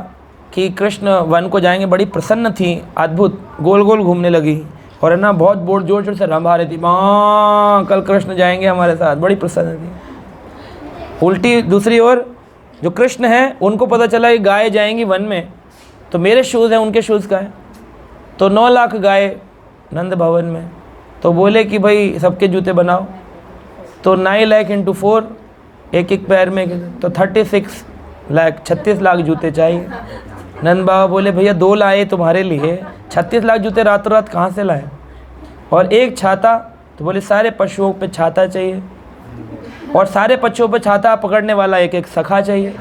कि कृष्ण वन को जाएंगे, बड़ी प्रसन्न थी, अद्भुत, गोल गोल घूमने लगी, और है ना बहुत जोर जोर से रंभा रही थी, माँ कल कृष्ण जाएंगे हमारे साथ, बड़ी प्रसन्न थी। उल्टी दूसरी ओर जो कृष्ण हैं उनको पता चला कि गाय जाएंगी वन में, तो मेरे शूज़ हैं, उनके शूज़ का है। तो 9 लाख गाय नंद भवन में, तो बोले कि भाई सबके जूते बनाओ। तो 9 लाख इंटू 4, एक एक पैर में, तो 36 लाख, 36 लाख जूते चाहिए। नंद बाबा बोले भैया 2 लाए तुम्हारे लिए, 36 लाख जूते रातों रात कहाँ से लाए? और एक छाता, तो बोले सारे पशुओं पे छाता चाहिए, और सारे पशुओं पे छाता पकड़ने वाला एक एक सखा चाहिए।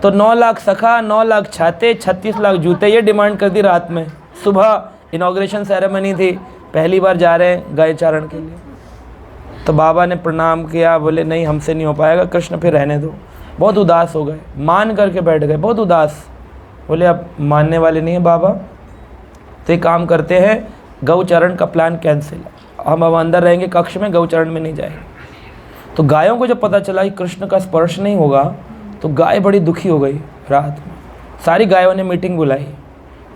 तो 9 लाख सखा, 9 लाख छाते, 36 लाख जूते, ये डिमांड कर दी रात में। सुबह इनॉग्रेशन सेरेमनी थी, पहली बार जा रहे हैं गाय चारण के लिए। तो बाबा ने प्रणाम किया, बोले नहीं हमसे नहीं हो पाएगा कृष्ण, फिर रहने दो। बहुत उदास हो गए, मान करके बैठ गए, बहुत उदास। बोले अब मानने वाले नहीं है बाबा, तो एक काम करते हैं, गौ चरण का प्लान कैंसिल, हम अब अंदर रहेंगे कक्ष में, गौ चरण में नहीं जाएंगे। तो गायों को जब पता चला कि कृष्ण का स्पर्श नहीं होगा, तो गाय बड़ी दुखी हो गई। रात में सारी गायों ने मीटिंग बुलाई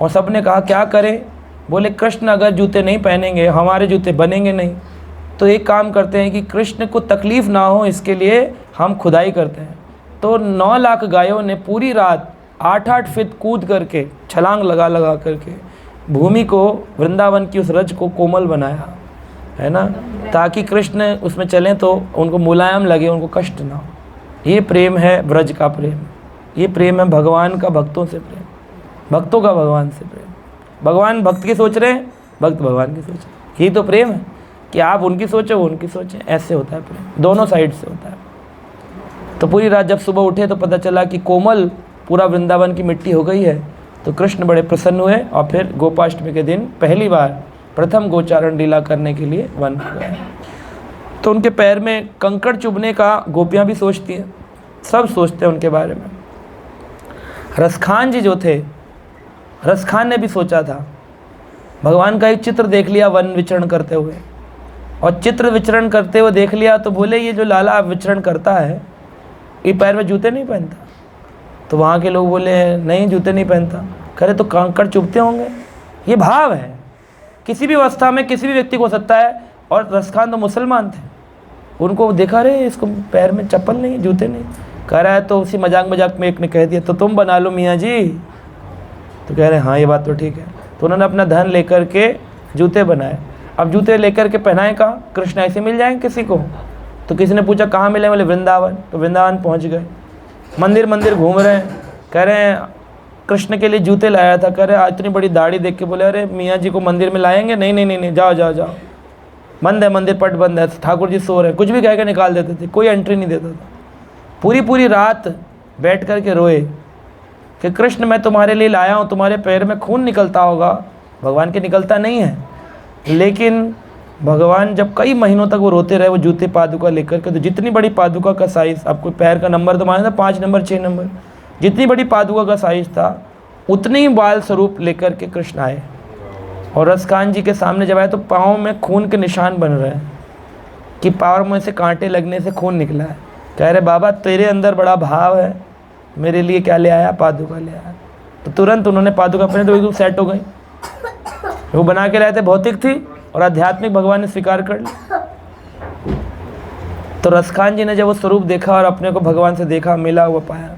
और सब ने कहा क्या करें? बोले कृष्ण अगर जूते नहीं पहनेंगे, हमारे जूते बनेंगे नहीं, तो एक काम करते हैं कि कृष्ण को तकलीफ़ ना हो इसके लिए हम खुदाई करते हैं। तो 9 लाख गायों ने पूरी रात 8-8 फीट कूद करके, छलांग लगा लगा करके भूमि को, वृंदावन की उस रज को कोमल बनाया, है ना, ताकि कृष्ण उसमें चलें तो उनको मुलायम लगे, उनको कष्ट ना हो। ये प्रेम है ब्रज का प्रेम, ये प्रेम है भगवान का भक्तों से प्रेम, भक्तों का भगवान से प्रेम। भगवान भक्त की सोच रहे हैं, भक्त भगवान की सोच रहे हैं। यही तो प्रेम है कि आप उनकी सोचो, वो उनकी सोचें, ऐसे होता है प्रेम, दोनों साइड से होता है। तो पूरी रात जब सुबह उठे तो पता चला कि कोमल पूरा वृंदावन की मिट्टी हो गई है। तो कृष्ण बड़े प्रसन्न हुए और फिर गोपाष्टमी के दिन पहली बार प्रथम गोचारण लीला करने के लिए वन हो गए। तो उनके पैर में कंकड़ चुभने का गोपियाँ भी सोचती हैं, सब सोचते हैं उनके बारे में। रसखान जी जो थे, रसखान ने भी सोचा था, भगवान का एक चित्र देख लिया वन विचरण करते हुए, और चित्र विचरण करते हुए देख लिया तो बोले ये जो लाला विचरण करता है ये पैर में जूते नहीं पहनता। तो वहाँ के लोग बोले नहीं जूते नहीं पहनता। करे तो कंकड़ चुभते होंगे, ये भाव है, किसी भी अवस्था में किसी भी व्यक्ति को हो सकता है। और रसखान तो मुसलमान थे, उनको देखा रे इसको पैर में चप्पल नहीं, जूते नहीं, कह रहा है। तो उसी मजाक मजाक में एक ने कह दिया तो तुम बना लो मियाँ जी। तो कह रहे हैं हाँ ये बात तो ठीक है। तो उन्होंने अपना धन लेकर के जूते बनाए। अब जूते लेकर के पहनाए कहाँ, कृष्ण ऐसे मिल जाएंगे किसी को? तो किसी ने पूछा कहाँ मिले, बोले वृंदावन। तो वृंदावन पहुँच गए, मंदिर मंदिर घूम रहे हैं, कह रहे हैं कृष्ण के लिए जूते लाया था। कह रहे इतनी बड़ी दाढ़ी देख के बोले अरे मियाँ जी को मंदिर में लाएंगे? नहीं नहीं नहीं नहीं, जाओ जाओ जाओ, बंद है मंदिर, पट बंद है, ठाकुर जी सो रहे हैं। कुछ भी कह के निकाल देते थे, कोई एंट्री नहीं देता था। पूरी पूरी रात बैठ कर के रोए कि कृष्ण मैं तुम्हारे लिए लाया हूँ, तुम्हारे पैर में खून निकलता होगा, भगवान के निकलता नहीं है। लेकिन भगवान जब कई महीनों तक वो रोते रहे, वो जूते पादुका लेकर के, तो जितनी बड़ी पादुका का साइज़, आपको पैर का नंबर तो माना था 5 नंबर 6 नंबर, जितनी बड़ी पादुका का साइज़ था उतने ही बाल स्वरूप लेकर के कृष्ण आए। और रसखान जी के सामने जब आए तो पाँव में खून के निशान बन रहे हैं कि पाँव में से कांटे लगने से खून निकला है। कह रहे बाबा तेरे अंदर बड़ा भाव है, मेरे लिए क्या ले आया? पादुका ले आया। तो तुरंत उन्होंने पादुका पहने तो एकदम सेट हो गई। वो बना के लाए थे, भौतिक थी और आध्यात्मिक भगवान ने स्वीकार कर ली। तो रसखान जी ने जब वो स्वरूप देखा और अपने को भगवान से देखा, मिला हुआ पाया,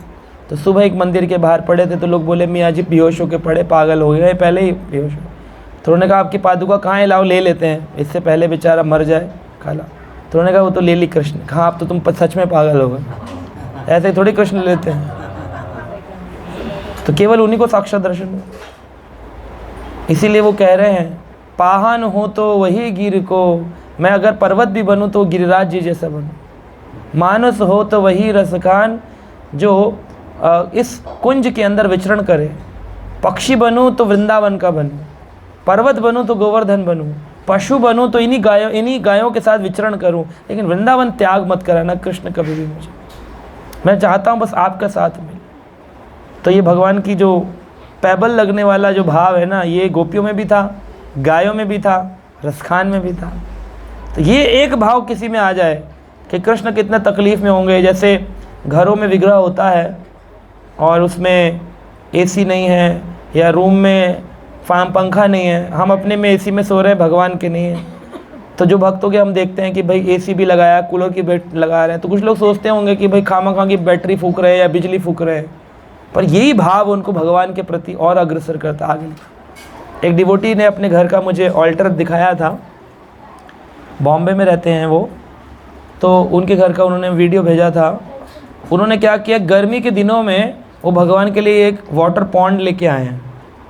तो सुबह एक मंदिर के बाहर पड़े थे। तो लोग बोले मियाँ जी बेहोश होके पड़े, पागल हो गए, पहले ही बेहोश हो। तो उन्होंने कहा आपकी पादुका कहाँ है, लाओ ले लेते हैं, इससे पहले बेचारा मर जाए खाला। तो उन्होंने कहा वो तो ले ली कृष्ण। कहा अब तो तुम सच में पागल हो गए, ऐसे थोड़ी कृष्ण लेते हैं। तो केवल उन्हीं को साक्षात दर्शन हुआ। इसीलिए वो कह रहे हैं पाहन हो तो वही गिर को, मैं अगर पर्वत भी बनूं तो गिरिराज जी जैसा बनूं। मानस हो तो वही रसखान जो इस कुंज के अंदर विचरण करे। पक्षी बनूं तो वृंदावन का बनूं, पर्वत बनूं तो गोवर्धन बनूं, पशु बनूं तो इन्हीं गायों के साथ विचरण करूं, लेकिन वृंदावन त्याग मत कराना कृष्ण कभी भी मुझे। मैं चाहता हूं बस आपका साथ मिले। तो ये भगवान की जो पैबल लगने वाला जो भाव है ना, ये गोपियों में भी था, गायों में भी था, रसखान में भी था। तो ये एक भाव किसी में आ जाए कि कृष्ण कितने तकलीफ़ में होंगे। जैसे घरों में विग्रह होता है और उसमें एसी नहीं है या रूम में पंखा नहीं है, हम अपने में एसी में सो रहे हैं, भगवान के नहीं है। तो जो भक्तों के हम देखते हैं कि भाई एसी भी लगाया, कूलर की बैट लगा रहे हैं, तो कुछ लोग सोचते होंगे कि भाई खामा की बैटरी फूक रहे हैं या बिजली फूक रहे हैं, पर यही भाव उनको भगवान के प्रति और अग्रसर करता आगे। एक डिवोटी ने अपने घर का मुझे ऑल्टर दिखाया था, बॉम्बे में रहते हैं वो, तो उनके घर का उन्होंने वीडियो भेजा था। उन्होंने क्या किया, गर्मी के दिनों में वो भगवान के लिए एक वाटर पॉन्ड लेके आए हैं,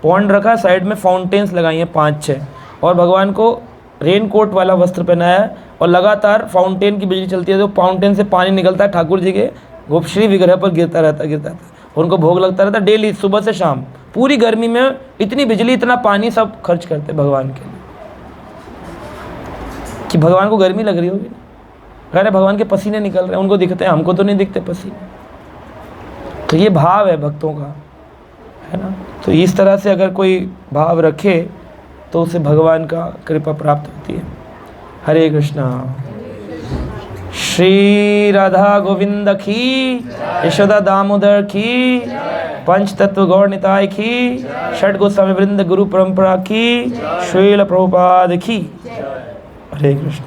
पॉन्ड रखा, साइड में फाउंटेन्स लगाई हैं 5-6, और भगवान को रेन कोट वाला वस्त्र पहनाया है, और लगातार फाउंटेन की बिजली चलती है, तो फाउंटेन से पानी निकलता है, ठाकुर जी के गोपश्री विग्रह पर गिरता रहता, उनको भोग लगता रहता डेली सुबह से शाम। पूरी गर्मी में इतनी बिजली इतना पानी सब खर्च करते भगवान के लिए कि भगवान को गर्मी लग रही होगी। कह रहे भगवान के पसीने निकल रहे हैं, उनको दिखते हैं, हमको तो नहीं दिखते पसीने। तो ये भाव है भक्तों का, है ना। तो इस तरह से अगर कोई भाव रखे तो उसे भगवान का कृपा प्राप्त होती है। हरे कृष्णा। श्री राधा गोविंद की, यशोदा दामोदर की, पंच तत्व गौर निताय की, षट गोस्वामी वृंद गुरु परंपरा की, श्रील प्रभुपाद की। हरे कृष्ण।